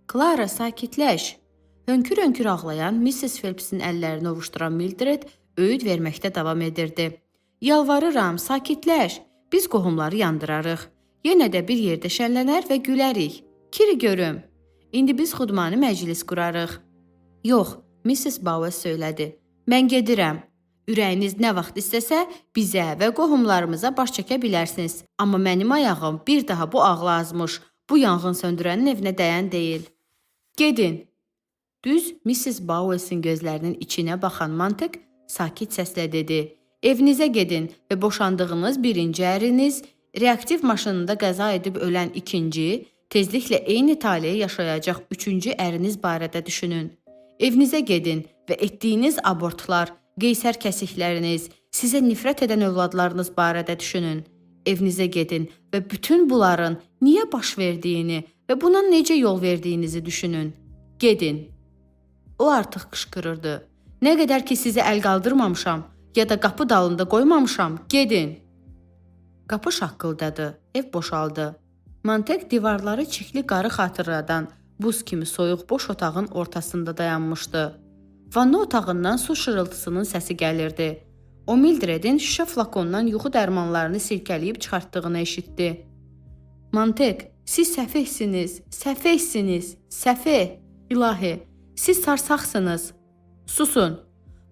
Klara, sakitləş. Hönkür-hönkür ağlayan Mrs. Phelps'in əllərini ovuşduran Mildred öyüd verməkdə davam edirdi. Yalvarıram, sakitləş. Biz qohumları yandırarıq. Yenə də bir yerdə şənlənər və gülərik. Kiri görüm. İndi biz xudmani məclis qurarıq. Yox, Mrs. Bowes söylədi. Mən gedirəm. Ürəyiniz nə vaxt istəsə, bizə və qohumlarımıza baş çəkə bilərsiniz. Amma mənim ayağım bir daha bu ağla azmış, bu yanğın söndürənin evinə dəyən deyil. Gedin. Düz Mrs. Bowes'in gözlərinin içinə baxan Mantık sakit səslə dedi. Evinizə gedin və boşandığınız birinci əriniz, reaktiv maşınında qəza edib ölən ikinci, tezliklə eyni taleyi yaşayacaq üçüncü əriniz barədə düşünün. Evinizə gedin və etdiyiniz abortlar, qeysər kəsikləriniz, sizə nifrət edən övladlarınız barədə düşünün. Evinizə gedin və bütün bunların niyə baş verdiyini və buna necə yol verdiyinizi düşünün. Gedin. O artıq qışqırırdı. Nə qədər ki sizi əl qaldırmamışam ya da qapı dalında qoymamışam, gedin. Qapı şaqqıldadı, ev boşaldı. Mantık divarları çikli qarı xatırladan, buz kimi soyuq boş otağın ortasında dayanmışdı. Vanna otağından su şırıltısının səsi gəlirdi. O Mildredin şüşə flakondan yuxu dərmanlarını silkələyib çıxartdığını eşitdi. Mantık, siz səfehsiniz, səfehsiniz, səfeh. İlahi, siz sarsaqsınız. Susun.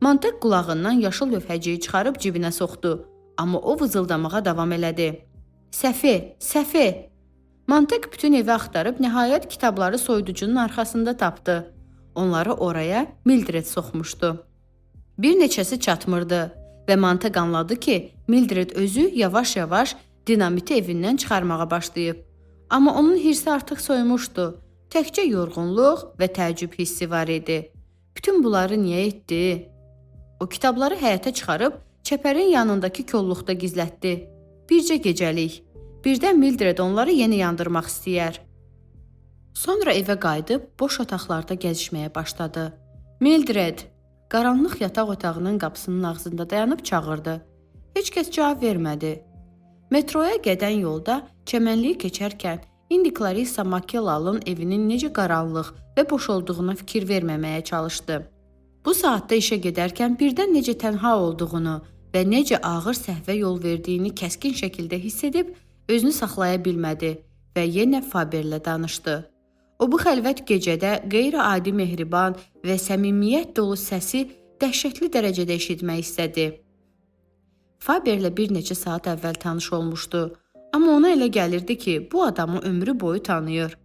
Mantık qulağından yaşıl lövhəciyi çıxarıb cibinə soxdu. Amma o vızıldamağa davam elədi. Səfeh, səfeh. Mantık bütün evi axtarıb nəhayət kitabları soyuducunun arxasında tapdı. Onları oraya Mildred soxmuşdu. Bir neçəsi çatmırdı və Mantık anladı ki, Mildred özü yavaş-yavaş dinamiti evindən çıxarmağa başlayıb. Amma onun hirsi artıq soymuşdu. Təkcə yorğunluq və təəccüb hissi var idi. Bütün bunları niyə etdi? O kitabları həyətə çıxarıb çəpərin yanındakı kolluqda gizlətdi. Bircə gecəlik. Birdən Mildred onları yenə yandırmaq istəyər. Sonra evə qayıdıb boş otaqlarda gəzişməyə başladı. Mildred, qaranlıq yataq otağının qapısının ağzında dayanıb çağırdı. Heç kəs cavab vermədi. Metroya gedən yolda çəmənliyi keçərkən indi Clarissa Makellal'ın evinin necə qaranlıq və boş olduğuna fikir verməməyə çalışdı. Bu saatda işə gedərkən birdən necə tənha olduğunu və necə ağır səhvə yol verdiyini kəskin şəkildə hiss edib özünü saxlaya bilmədi və yenə Faberlə danışdı. O bu xəlvət gecədə qeyri-adi mehriban və səmimiyyət dolu səsi dəhşətli dərəcədə eşitmək istədi. Faberlə bir neçə saat əvvəl tanış olmuşdu, amma ona elə gəlirdi ki, bu adamı ömrü boyu tanıyır.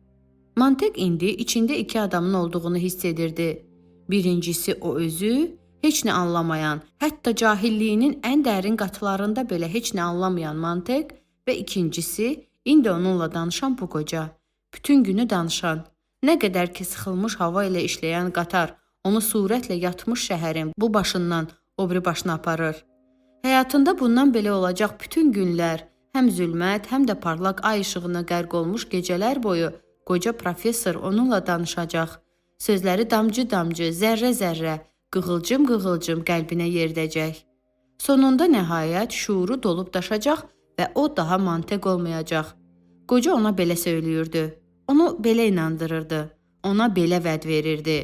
Mantık indi içində iki adamın olduğunu hiss edirdi. Birincisi o özü, heç nə anlamayan, hətta cahilliyinin ən dərin qatılarında belə heç nə anlamayan Mantık və ikincisi indi onunla danışan bu qoca. Bütün günü danışan, nə qədər ki sıxılmış hava ilə işləyən qatar onu surətlə yatmış şəhərin bu başından o biri başına aparır. Həyatında bundan belə olacaq bütün günlər, həm zülmət, həm də parlaq ay işığına qərq olmuş gecələr boyu qoca professor onunla danışacaq. Sözləri damcı-damcı, zərrə-zərrə, qığılcım-qığılcım qəlbinə yerdəcək. Sonunda nəhayət şuuru dolub daşacaq və o daha mantiq olmayacaq. Qoca ona belə söyləyirdi. Onu belə inandırırdı. Ona belə vəd verirdi.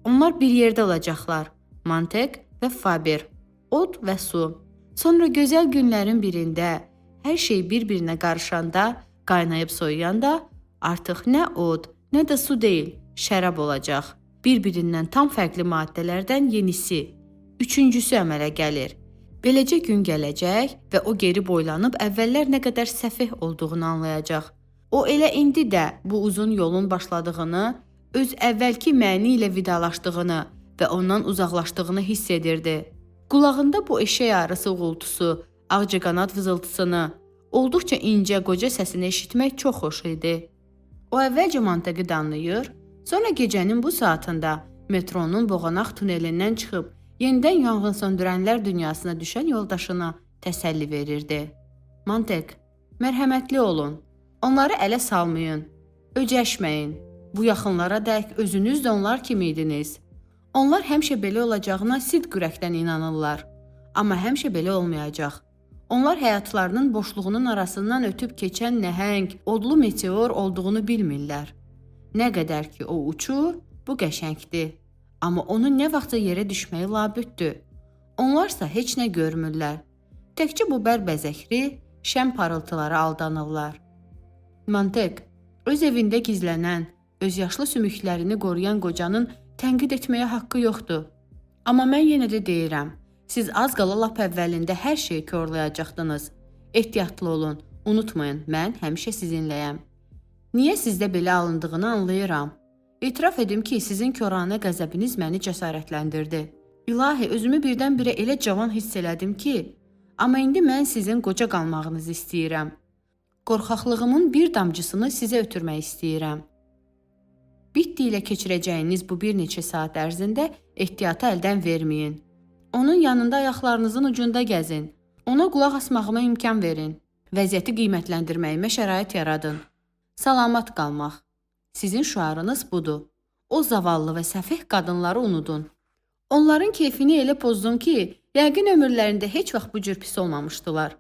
Onlar bir yerdə olacaqlar. Mantiq və Faber. Od və su. Sonra gözəl günlərin birində hər şey bir-birinə qarışanda, qaynayıb soyuyanda artıq nə od, nə də su deyil, şərab olacaq. Bir-birindən tam fərqli maddələrdən yenisi, üçüncüsü əmələ gəlir. Beləcə gün gələcək və o geri boylanıb əvvəllər nə qədər səfeh olduğunu anlayacaq. O elə indi də bu uzun yolun başladığını, öz əvvəlki məni ilə vidalaşdığını və ondan uzaqlaşdığını hiss edirdi. Qulağında bu eşək arısı uğultusu, ağcaqanad vızıltısını, olduqca incə qoca səsini eşitmək çox xoş idi. O əvvəlcə mantıqı danlayır, sonra gecənin bu saatında metronun boğanaq tunelindən çıxıb yenidən yanğınsöndürənlər dünyasına düşən yoldaşına təsəlli verirdi. Mantiq, mərhəmətli olun, onları ələ salmayın, öcəşməyin. Bu yaxınlara dək özünüz də onlar kimi idiniz. Onlar həmişə belə olacağına sidq ürəkdən inanırlar. Amma həmişə belə olmayacaq. Onlar həyatlarının boşluğunun arasından ötüb keçən nəhəng, odlu meteor olduğunu bilmirlər. Nə qədər ki o uçur, bu qəşəngdir. Amma onun nə vaxtsa yerə düşməyi labüddür. Onlarsa heç nə görmürlər. Təkcə bu bərbəzəkli, şəm parıltılara aldanırlar. Mantiq, öz evində gizlənən, öz yaşlı sümüklərini qoruyan qocanın tənqid etməyə haqqı yoxdur. Amma mən yenə də deyirəm, siz az qala lap əvvəlində hər şeyi korlayacaqdınız. Ehtiyatlı olun, unutmayın, mən həmişə sizinləyəm. Niyə sizdə belə alındığını anlayıram. İtiraf edim ki, sizin koranə qəzəbiniz məni cəsarətləndirdi. İlahi, özümü birdən-birə elə cavan hiss elədim ki, amma indi mən sizin qoca qalmağınızı istəyirəm. Qorxaqlığımın bir damcısını sizə ötürmək istəyirəm. Bitti ilə keçirəcəyiniz bu bir neçə saat ərzində ehtiyatı əldən verməyin. Onun yanında ayaqlarınızın ucunda gəzin. Ona qulaq asmağıma imkan verin. Vəziyyəti qiymətləndirməyimə şərait yaradın. Salamat qalmaq. Sizin şüarınız budur. O zavallı və səfeh qadınları unudun. Onların keyfini elə pozdum ki, yəqin ömürlərində heç vaxt bu cür pis olmamışdılar.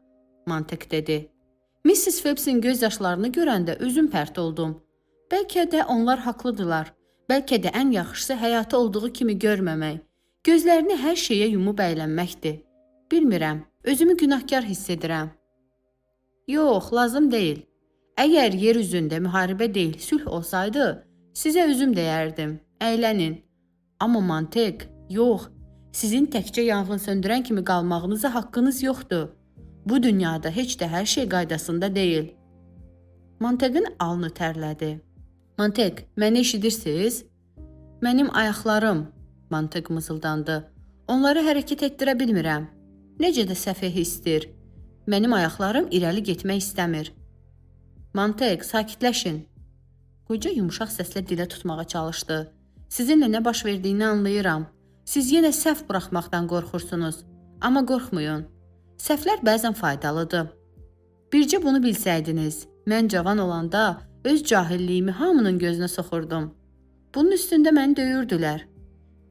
Mantiq dedi. Mrs. Phelps'in göz yaşlarını görəndə özüm pərt oldum. Bəlkə də onlar haqlıdırlar. Bəlkə də ən yaxşısı həyatı olduğu kimi görməmək. Gözlərini hər şeyə yumub əylənməkdir. Bilmirəm, özümü günahkar hiss edirəm. Yox, lazım deyil. Əgər yer üzündə müharibə deyil, sülh olsaydı, sizə özüm deyərdim, əylənin. Amma mantiq, yox, sizin təkcə yanğın söndürən kimi qalmağınıza haqqınız yoxdur. Bu dünyada heç də hər şey qaydasında deyil. Mantiqin alnı tərlədi. Mantiq, məni eşidirsiniz? Mənim ayaqlarım, Mantiq mızıldandı. Onları hərəkət etdirə bilmirəm. Necə də səfeh hissdir. Mənim ayaqlarım irəli getmək istəmir. Mantiq, sakitləşin. Qoca yumuşaq səslə dilə tutmağa çalışdı. Sizinlə nə baş verdiyini anlayıram. Siz yenə səhv buraxmaqdan qorxursunuz. Amma qorxmayın. Səhvlər bəzən faydalıdır. Bircə bunu bilsəydiniz, mən cavan olanda öz cahilliyimi hamının gözünə soxurdum. Bunun üstündə məni döyürdülər.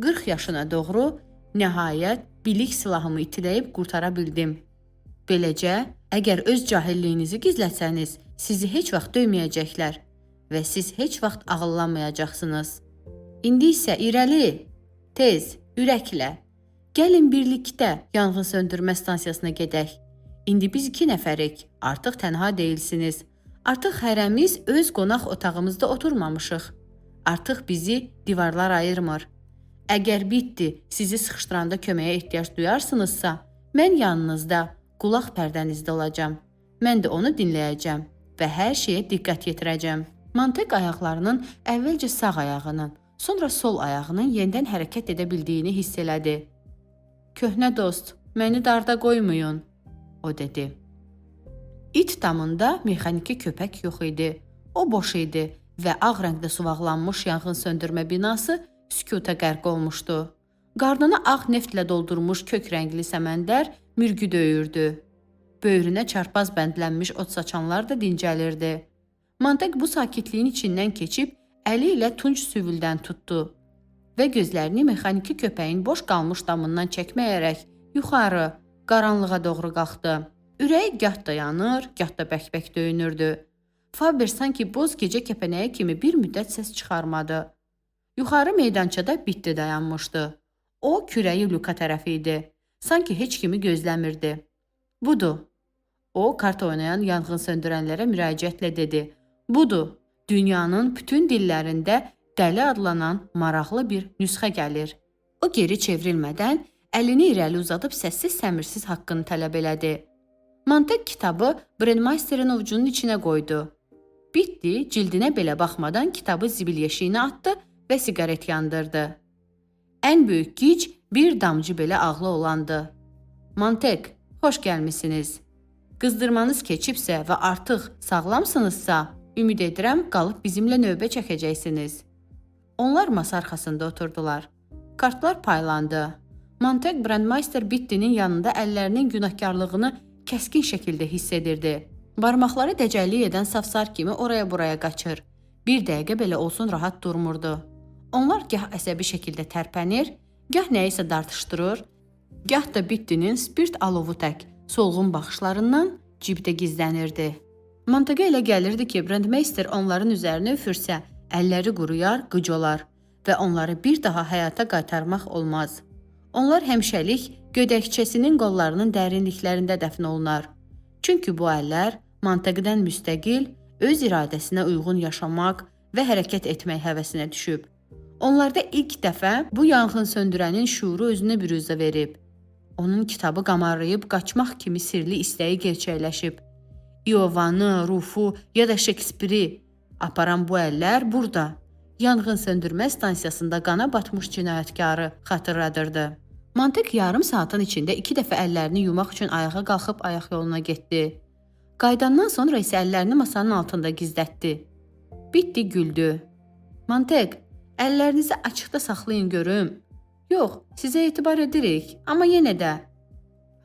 40 yaşına doğru nəhayət bilik silahımı itiləyib qurtara bildim. Beləcə, əgər öz cahilliyinizi gizlətsəniz, sizi heç vaxt döyməyəcəklər və siz heç vaxt ağıllanmayacaqsınız. İndi isə irəli, tez, ürəklə. Gəlin birlikdə yanğın söndürmə stansiyasına gedək. İndi biz 2 nəfərik, artıq tənha deyilsiniz. Artıq hərəmiz öz qonaq otağımızda oturmamışıq. Artıq bizi divarlar ayırmır. Əgər bitti, sizi sıxışdıranda köməyə ehtiyac duyarsınızsa, mən yanınızda, qulaq pərdənizdə olacağam. Mən də onu dinləyəcəm və hər şeyə diqqət yetirəcəm. Mantiq ayaqlarının əvvəlcə sağ ayağının, sonra sol ayağının yenidən hərəkət edə bildiyini hiss elədi. Köhnə dost, məni darda qoymayın, o dedi. İt damında mexaniki köpək yox idi. O boş idi və ağ rəngdə suvaqlanmış yanğın söndürmə binası sükuta qərq olmuşdu. Qarnını ağ neftlə doldurmuş kök rəngli səməndər mürgü döyürdü. Böyrünə çarpaz bəndlənmiş ot saçanlar da dincəlirdi. Mantiq bu sakitliyin içindən keçib əli ilə tunç süvüldən tutdu və gözlərini mexaniki köpəyin boş qalmış damından çəkməyərək yuxarı, qaranlığa doğru qalxdı. Ürəyi gah dayanır, gah da bək-bək döyünürdü. Faber sanki boz gecə kəpənəyi kimi bir müddət səs çıxarmadı. Yuxarı meydançada Bitti dayanmışdı. O, kürəyi Luka tərəfi idi. Sanki heç kimi gözləmirdi. Budur. O, kart oynayan yanğın söndürənlərə müraciətlə dedi. Budur. Dünyanın bütün dillərində dəli adlanan maraqlı bir nüsxə gəlir. O geri çevrilmədən əlini irəli uzadıb səssiz-səmirsiz haqqını tələb elədi. Mantek kitabı Brandmeister'in ovucunun içinə qoydu. Bitti, cildinə belə baxmadan kitabı zibil yeşiyinə atdı və siqaret yandırdı. Ən böyük gic bir damcı belə ağlı olandı. Mantek, xoş gəlmisiniz. Qızdırmanız keçibsə və artıq sağlamsınızsa, ümid edirəm qalıb bizimlə növbə çəkəcəksiniz. Onlar masa arxasında oturdular. Kartlar paylandı. Mantek Brandmeister Bittinin yanında əllərinin günahkarlığını kəskin şəkildə hiss edirdi. Barmaqları dəcəllik edən safsar kimi oraya-buraya qaçır. Bir dəqiqə belə olsun rahat durmurdu. Onlar gah əsəbi şəkildə tərpənir, gah nəyisə dartışdırır, gah da Bittinin spirt alovu tək solğun baxışlarından cibdə gizlənirdi. Mantıqa elə gəlirdi ki, Brandmeister onların üzərinə üfürsə, əlləri quruyar, qıc olar və onları bir daha həyata qaytarmaq olmaz. Onlar həmişəlik gödəkçəsinin qollarının dərinliklərində dəfn olunar. Çünki bu əllər mantıqdan müstəqil, öz iradəsinə uyğun yaşamaq və hərəkət etmək həvəsinə düşüb. Onlarda ilk dəfə bu yanğın söndürənin şuuru özünə büruzə verib. Onun kitabı qamarlayıb qaçmaq kimi sirli istəyi gerçəkləşib. İovanı, Rufu ya da Şekspiri aparan bu əllər burada, yanğın söndürmə stansiyasında qana batmış cinayətkarı xatırladırdı. Mantek yarım saatın içində 2 dəfə əllərini yumaq üçün ayağa qalxıb ayaq yoluna getdi. Qaydandan sonra isə əllərini masanın altında gizlətdi. Bitti güldü. Mantek, əllərinizi açıqda saxlayın görüm. Yox, sizə etibar edirik, amma yenə də.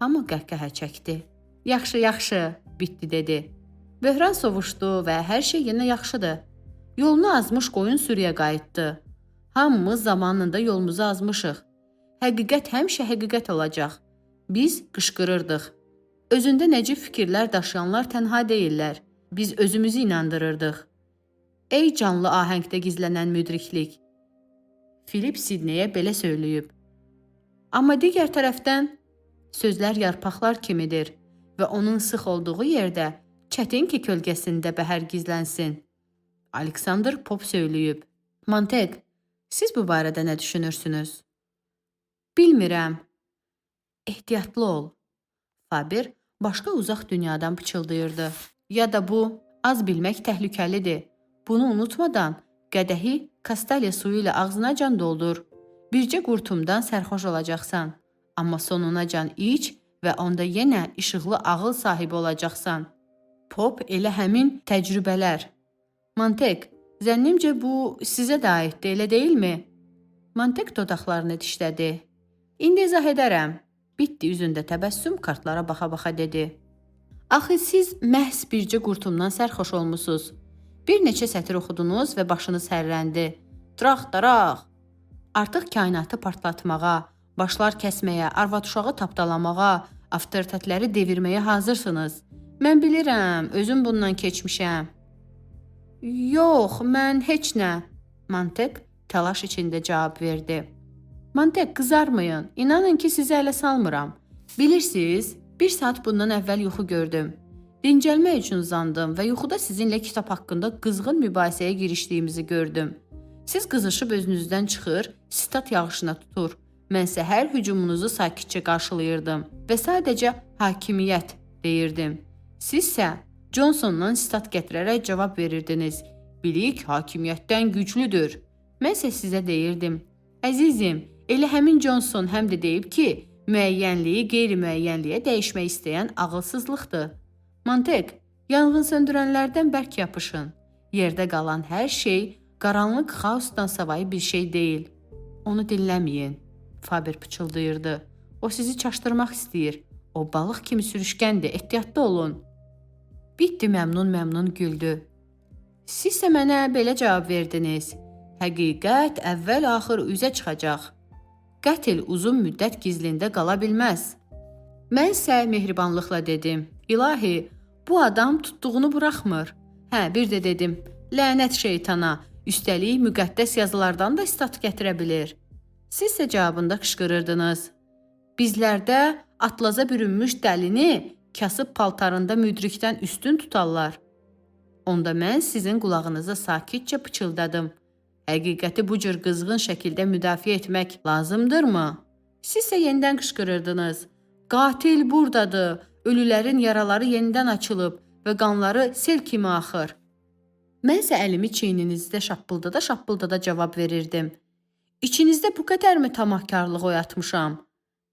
Hamı qəhqəhə çəkdi. Yaxşı, yaxşı, Bitti dedi. Böhran sovuşdu və hər şey yenə yaxşıdır. Yolunu azmış qoyun sürüyə qayıtdı. Hamımız zamanında yolumuzu azmışıq. Həqiqət həmişə həqiqət olacaq. Biz qışqırırdıq. Özündə nəcib fikirlər daşıyanlar tənha deyillər. Biz özümüzü inandırırdıq. Ey canlı ahəngdə gizlənən müdriklik. Filip Sidneyə belə söyləyib. Amma digər tərəfdən sözlər yarpaqlar kimidir və onun sıx olduğu yerdə çətin ki kölgəsində bəhər gizlənsin. Aleksandr Pop söyləyib. Mantek, siz bu barədə nə düşünürsünüz? Bilmirəm. Ehtiyatlı ol. Faber başqa uzaq dünyadan pıçıldayırdı. Ya da bu, az bilmək təhlükəlidir. Bunu unutmadan qədəhi kastalya suyu ilə ağzınacan doldur. Bircə qurtumdan sərxoş olacaqsan. Amma sonunacan iç və onda yenə işıqlı ağıl sahibi olacaqsan. Pop elə həmin təcrübələr. Mantek, zənnimcə bu sizə də aiddir, elə deyilmi? Mantek dodaqlarını dişlədi. İndi izah edərəm. Bitti üzündə təbəssüm kartlara baxa-baxa dedi. Axı siz məhz bircə qurtumdan sərxoş olmusunuz. Bir neçə sətir oxudunuz və başınız hərləndi. Trax-taraq. Artıq kainatı partlatmağa, başlar kəsməyə, arvad uşağı tapdalamağa, avtoritetləri devirməyə hazırsınız. Mən bilirəm, özüm bundan keçmişəm. Yox, mən heç nə. Mantek təlaş içində cavab verdi. Mantek, qızarmayın. İnanın ki, sizi ələ salmıram. Bilirsiniz, 1 saat bundan əvvəl yuxu gördüm. Dincəlmək üçün uzandım və yuxuda sizinlə kitab haqqında qızğın mübahisəyə girişdiyimizi gördüm. Siz qızışıb özünüzdən çıxır, sitat yağışına tutur. Mənsə hər hücumunuzu sakitcə qarşılayırdım və sadəcə hakimiyyət deyirdim. Sizsə Johnsondan sitat gətirərək cavab verirdiniz. Bilik hakimiyyətdən güclüdür. Mənsə sizə deyirdim. Əzizim, elə həmin Johnson həm də deyib ki, müəyyənliyi qeyri-müəyyənliyə dəyişmək istəyən ağılsızlıqdır. Mantek, yanğın söndürənlərdən bərk yapışın. Yerdə qalan hər şey qaranlıq xaosdan savayı bir şey deyil. Onu dinləməyin. Faber pıçıldayırdı. O sizi çaşdırmaq istəyir. O balıq kimi sürüşkəndir, ehtiyatlı olun. Bitti məmnun güldü. Sizsə mənə belə cavab verdiniz. Həqiqət əvvəl-axır üzə çıxacaq. Qətl uzun müddət gizlində qala bilməz. Mən isə mehribanlıqla dedim: "İlahi, bu adam tutduğunu buraxmır." Hə, bir də dedim: "Lənət şeytana, üstəlik müqəddəs yazılardan da istat gətirə bilir." Siz isə cavabında qışqırırdınız: "Bizlərdə atlaza bürünmüş dəlini kasıb paltarında müdrikdən üstün tutarlar." Onda mən sizin qulağınıza sakitcə pıçıldadım: "Həqiqəti bu cür qızğın şəkildə müdafiə etmək lazımdırmı?" Siz isə yenidən qışqırırdınız: "Qatil buradadır, ölülərin yaraları yenidən açılıb və qanları sel kimi axır." Mən isə əlimi çiyninizdə şappıldada cavab verirdim: "İçinizdə bu qədərmi tamahkarlıq oyatmışam?"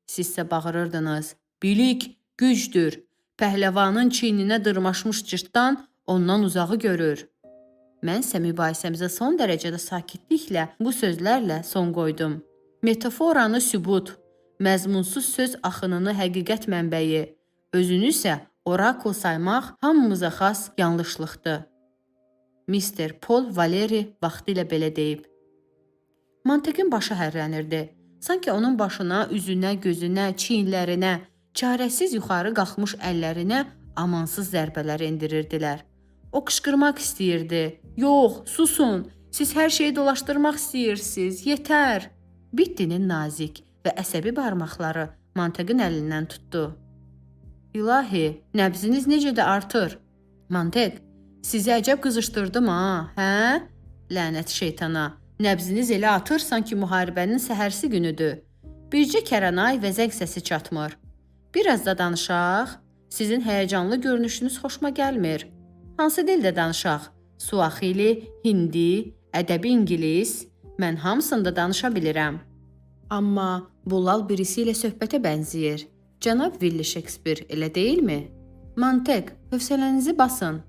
Siz isə bağırırdınız: "Bilik gücdür. Pəhləvanın çiyninə dırmaşmış cırtdan ondan uzağı görür." Mən isə mübahisəmizə son dərəcədə sakitliklə bu sözlərlə son qoydum. Metaforanı sübut, məzmunsuz söz axınını həqiqət mənbəyi, özünü isə orakul saymaq hamımıza xas yanlışlıqdır. Mr. Paul Valeri vaxtilə belə deyib. Manteqin başı hərlənirdi. Sanki onun başına, üzünə, gözünə, çiyinlərinə, çarəsiz yuxarı qalxmış əllərinə amansız zərbələr endirirdilər. O qışqırmaq istəyirdi. "Yox, susun. Siz hər şeyi dolaşdırmaq istəyirsiniz. Yetər." Bittinin nazik və əsəbi barmaqları Manteqin əlindən tutdu. "İlahi, nəbziniz necə də artır." "Manteq, sizi əcəb qızışdırdım ha, hə? Lənət şeytana. Nəbziniz elə atır sanki müharibənin səhərsi günüdür. Bircə kərənay və zəng səsi çatmır. Biraz da danışaq. Sizin həyəcanlı görünüşünüz xoşuma gəlmir. Hansı dildə danışaq? Suaxili, hindi, ədəbi ingilis. Mən hamısında danışa bilirəm." "Amma bu lal birisi ilə söhbətə bənzəyir. Cənab Willi Shakespeare, elə deyilmi?" "Manteq, hövsələnizi basın."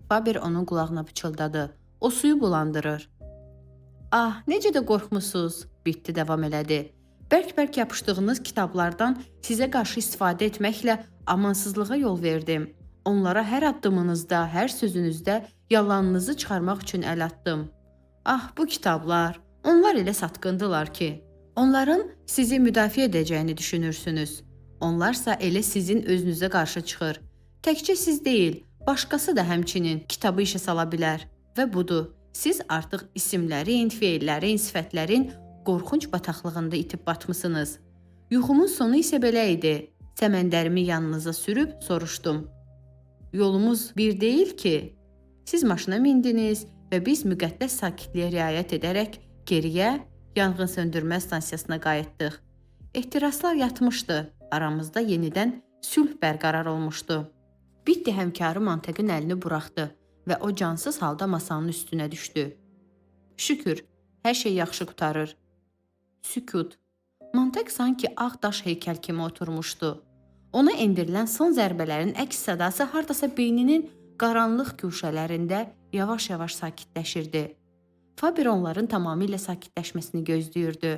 Faber onun qulağına pıçıldadı. "O suyu bulandırır." "Ah, necə də qorxmusunuz?" Bitti davam elədi. "Bərk-bərk yapışdığınız kitablardan sizə qarşı istifadə etməklə amansızlığa yol verdim. Onlara hər addımınızda, hər sözünüzdə yalanınızı çıxarmaq üçün əl atdım. Ah, bu kitablar, onlar elə satqındılar ki, onların sizi müdafiə edəcəyini düşünürsünüz. Onlarsa elə sizin özünüzə qarşı çıxır. Təkcə siz deyil, başqası da həmçinin kitabı işə sala bilər. Və budur, siz artıq isimlərin, feillərin, sifətlərin qorxunc bataqlığında itib batmısınız. Yuxumun sonu isə belə idi. Səməndərimi yanınıza sürüb soruşdum. Yolumuz bir deyil ki. Siz maşına mindiniz və biz müqəddəs sakitliyə riayət edərək geriyə yanğın söndürmə stansiyasına qayıtdıq. Ehtiraslar yatmışdı. Aramızda yenidən sülh bərqərar olmuşdu. Bitti həmkarı Manteqin əlini buraxdı və o cansız halda masanın üstünə düşdü. Şükür, hər şey yaxşı qutarır. Sükut. Manteq sanki ağ daş heykəl kimi oturmuşdu. Ona endirilən son zərbələrin əks sədası hardasa beyninin qaranlıq güşələrində yavaş-yavaş sakitləşirdi. Faber onların tamamilə sakitləşməsini gözləyirdi.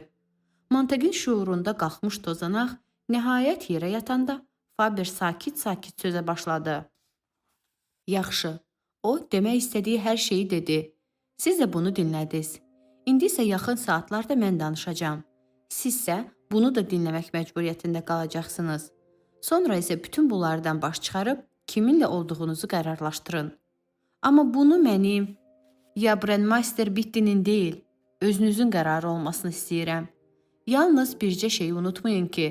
Manteqin şuurunda qalxmış tozanaq nəhayət yerə yatanda Faber sakit-sakit sözə başladı. Yaxşı, o demək istədiyi hər şeyi dedi. Siz də bunu dinlədiniz. İndi isə yaxın saatlarda mən danışacağam. Siz isə bunu da dinləmək məcburiyyətində qalacaqsınız. Sonra isə bütün bunlardan baş çıxarıb kiminlə olduğunuzu qərarlaşdırın. Amma bunu mənim ya Brandmeister Bittinin deyil, özünüzün qərarı olmasını istəyirəm. Yalnız bircə şeyi unutmayın ki,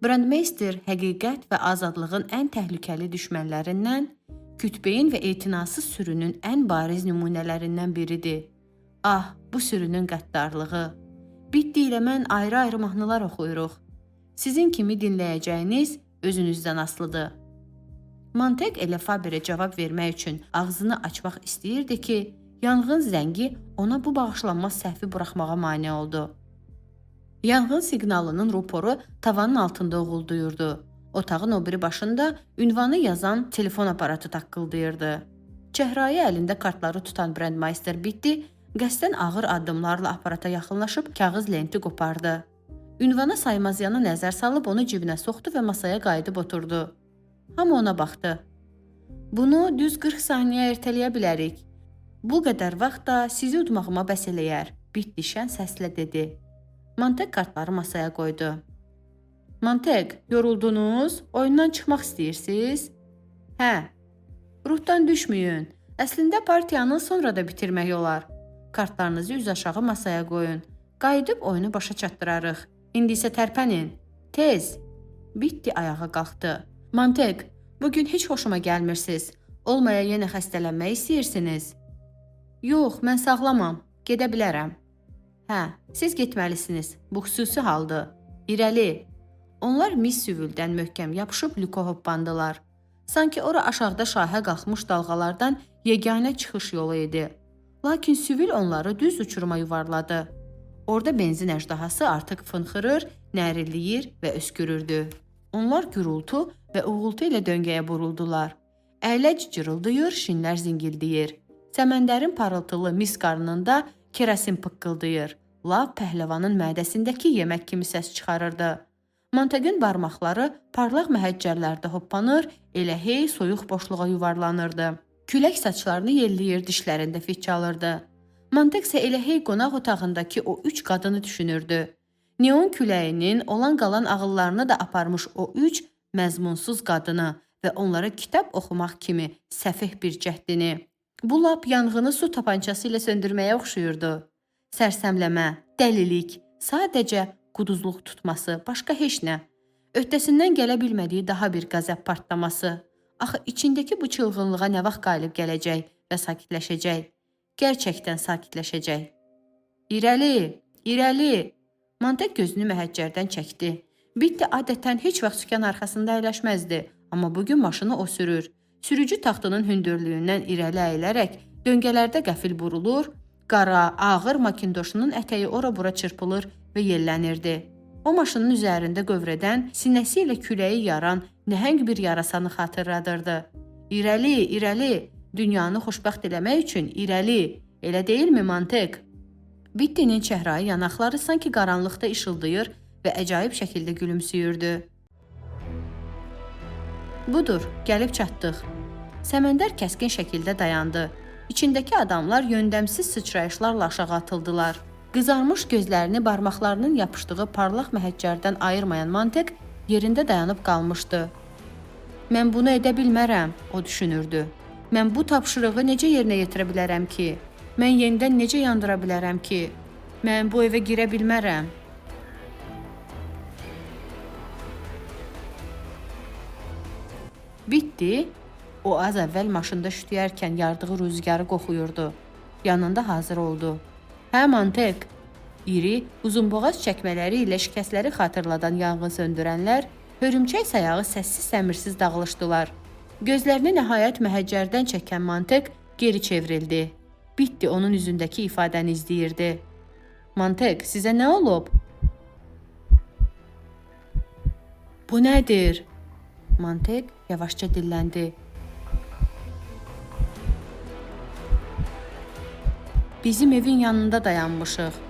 Brandmeister həqiqət və azadlığın ən təhlükəli düşmənlərindən, kütbeyin və etinasız sürünün ən bariz nümunələrindən biridir. Ah, bu sürünün qəddarlığı. Bitti ilə mən ayrı-ayrı mahnılar oxuyuruq. Sizin kimi dinləyəcəyiniz özünüzdən asılıdır. Manteq elə Faberə cavab vermək üçün ağzını açmaq istəyirdi ki, yanğın zəngi ona bu bağışlanmaz səhvi buraxmağa mane oldu. Yanğın siqnalının ruporu tavanın altında uğulduyurdu. Otağın o biri başında ünvanı yazan telefon aparatı taqqıldayırdı. Çəhrayı əlində kartları tutan Brandmeister Bitti, qəsdən ağır addımlarla aparata yaxınlaşıb kağız lenti qopardı. Ünvana saymazyana nəzər salıb onu cibinə soxdu və masaya qayıdıb oturdu. Hamı ona baxdı. Bunu düz 40 saniyə ertələyə bilərik. Bu qədər vaxt da sizi udmağıma bəs eləyər, Bitti şən səslə dedi. Manteq kartları masaya qoydu. Mantek, yoruldunuz? Oyundan çıxmaq istəyirsiniz? Hə. Ruhdan düşməyin. Əslində partiyanı sonra da bitirmək olar. Kartlarınızı üz aşağı masaya qoyun. Qayıdıb oyunu başa çatdırarıq. İndi isə tərpənin. Tez. Bitti ayağa qalxdı. Mantek, bugün heç xoşuma gəlmirsiniz. Olmaya yenə xəstələnmək istəyirsiniz? Yox, mən sağlamam. Gedə bilərəm. Hə, siz getməlisiniz. Bu xüsusi haldır. İrəli. Onlar mis süvüldən möhkəm yapışıb Lüko hoppandılar. Sanki ora aşağıda şahə qalxmış dalğalardan yeganə çıxış yolu idi. Lakin süvül onları düz uçuruma yuvarladı. Orada benzin əjdahası artıq fınxırır, nərilləyir və öskürürdü. Onlar gürültü və uğultu ilə döngəyə buruldular. Əyləc cırıldayır, şinlər zingildəyir. Səməndərin parıltılı mis qarnında kerasin pıqqıldayır. Lav pəhləvanın mədəsindəki yemək kimi səs çıxarırdı. Mantegin barmaqları parlaq məhəccərlərdə hoppanır, elə hey soyuq boşluğa yuvarlanırdı. Külək saçlarını yelləyir, dişlərində fit çalırdı. Manteg isə elə hey qonaq otağındakı o 3 qadını düşünürdü. Neon küləyinin olan qalan ağıllarını da aparmış o 3 məzmunsuz qadını və onlara kitab oxumaq kimi səfeh bir cəhdini. Bu lap yanğını su tapançası ilə söndürməyə oxşuyurdu. Sərsəmləmə, dəlilik, sadəcə quduzluq tutması, başqa heç nə. Öhdəsindən gələ bilmədiyi daha bir qəzəb partlaması. Axı içindəki bu çılğınlığa nə vaxt qalib gələcək və sakitləşəcək? Gerçəkdən sakitləşəcək. İrəli, irəli. Mantek gözünü məhəccərdən çəkdi. Bitti adətən heç vaxt sükan arxasında əyləşməzdi, amma bugün maşını o sürür. Sürücü taxtının hündürlüyündən irəli əyilərək döngələrdə qəfil burulur, qara, ağır makindoşunun ətəyi ora-bura çırpılır və yellənirdi. O maşının üzərində qövrədən, sinəsi ilə küləyi yaran nəhəng bir yarasanı xatırladırdı. İrəli, irəli, dünyanı xoşbəxt eləmək üçün irəli, elə deyilmi Mantek? Bittinin çəhrayı yanaqları sanki qaranlıqda işıldayır və əcaib şəkildə gülümsüyürdü. Budur, gəlib çatdıq. Səməndər kəskin şəkildə dayandı. İçindəki adamlar yöndəmsiz sıçrayışlarla aşağı atıldılar. Qızarmış gözlərini barmaqlarının yapışdığı parlaq məhəccərdən ayırmayan Mantek yerində dayanıb qalmışdı. Mən bunu edə bilmərəm, o düşünürdü. Mən bu tapşırığı necə yerinə yetirə bilərəm ki? Mən yenidən necə yandıra bilərəm ki? Mən bu evə girə bilmərəm. Bitti. O az əvvəl maşında şütüyərkən yardığı rüzgarı qoxuyurdu. Yanında hazır oldu. Hə Mantek. İri, uzunboğaz çəkmələri ilə şikəsləri xatırladan yanğın söndürənlər hörümçək sayağı səssiz-səmirsiz dağılışdılar. Gözlərini nəhayət məhəccərdən çəkən Mantek geri çevrildi. Bitti onun üzündəki ifadəni izləyirdi. Mantek, sizə nə olub? Bu nədir? Mantek yavaşca dilləndi. Bizim evin yanında dayanmışıq.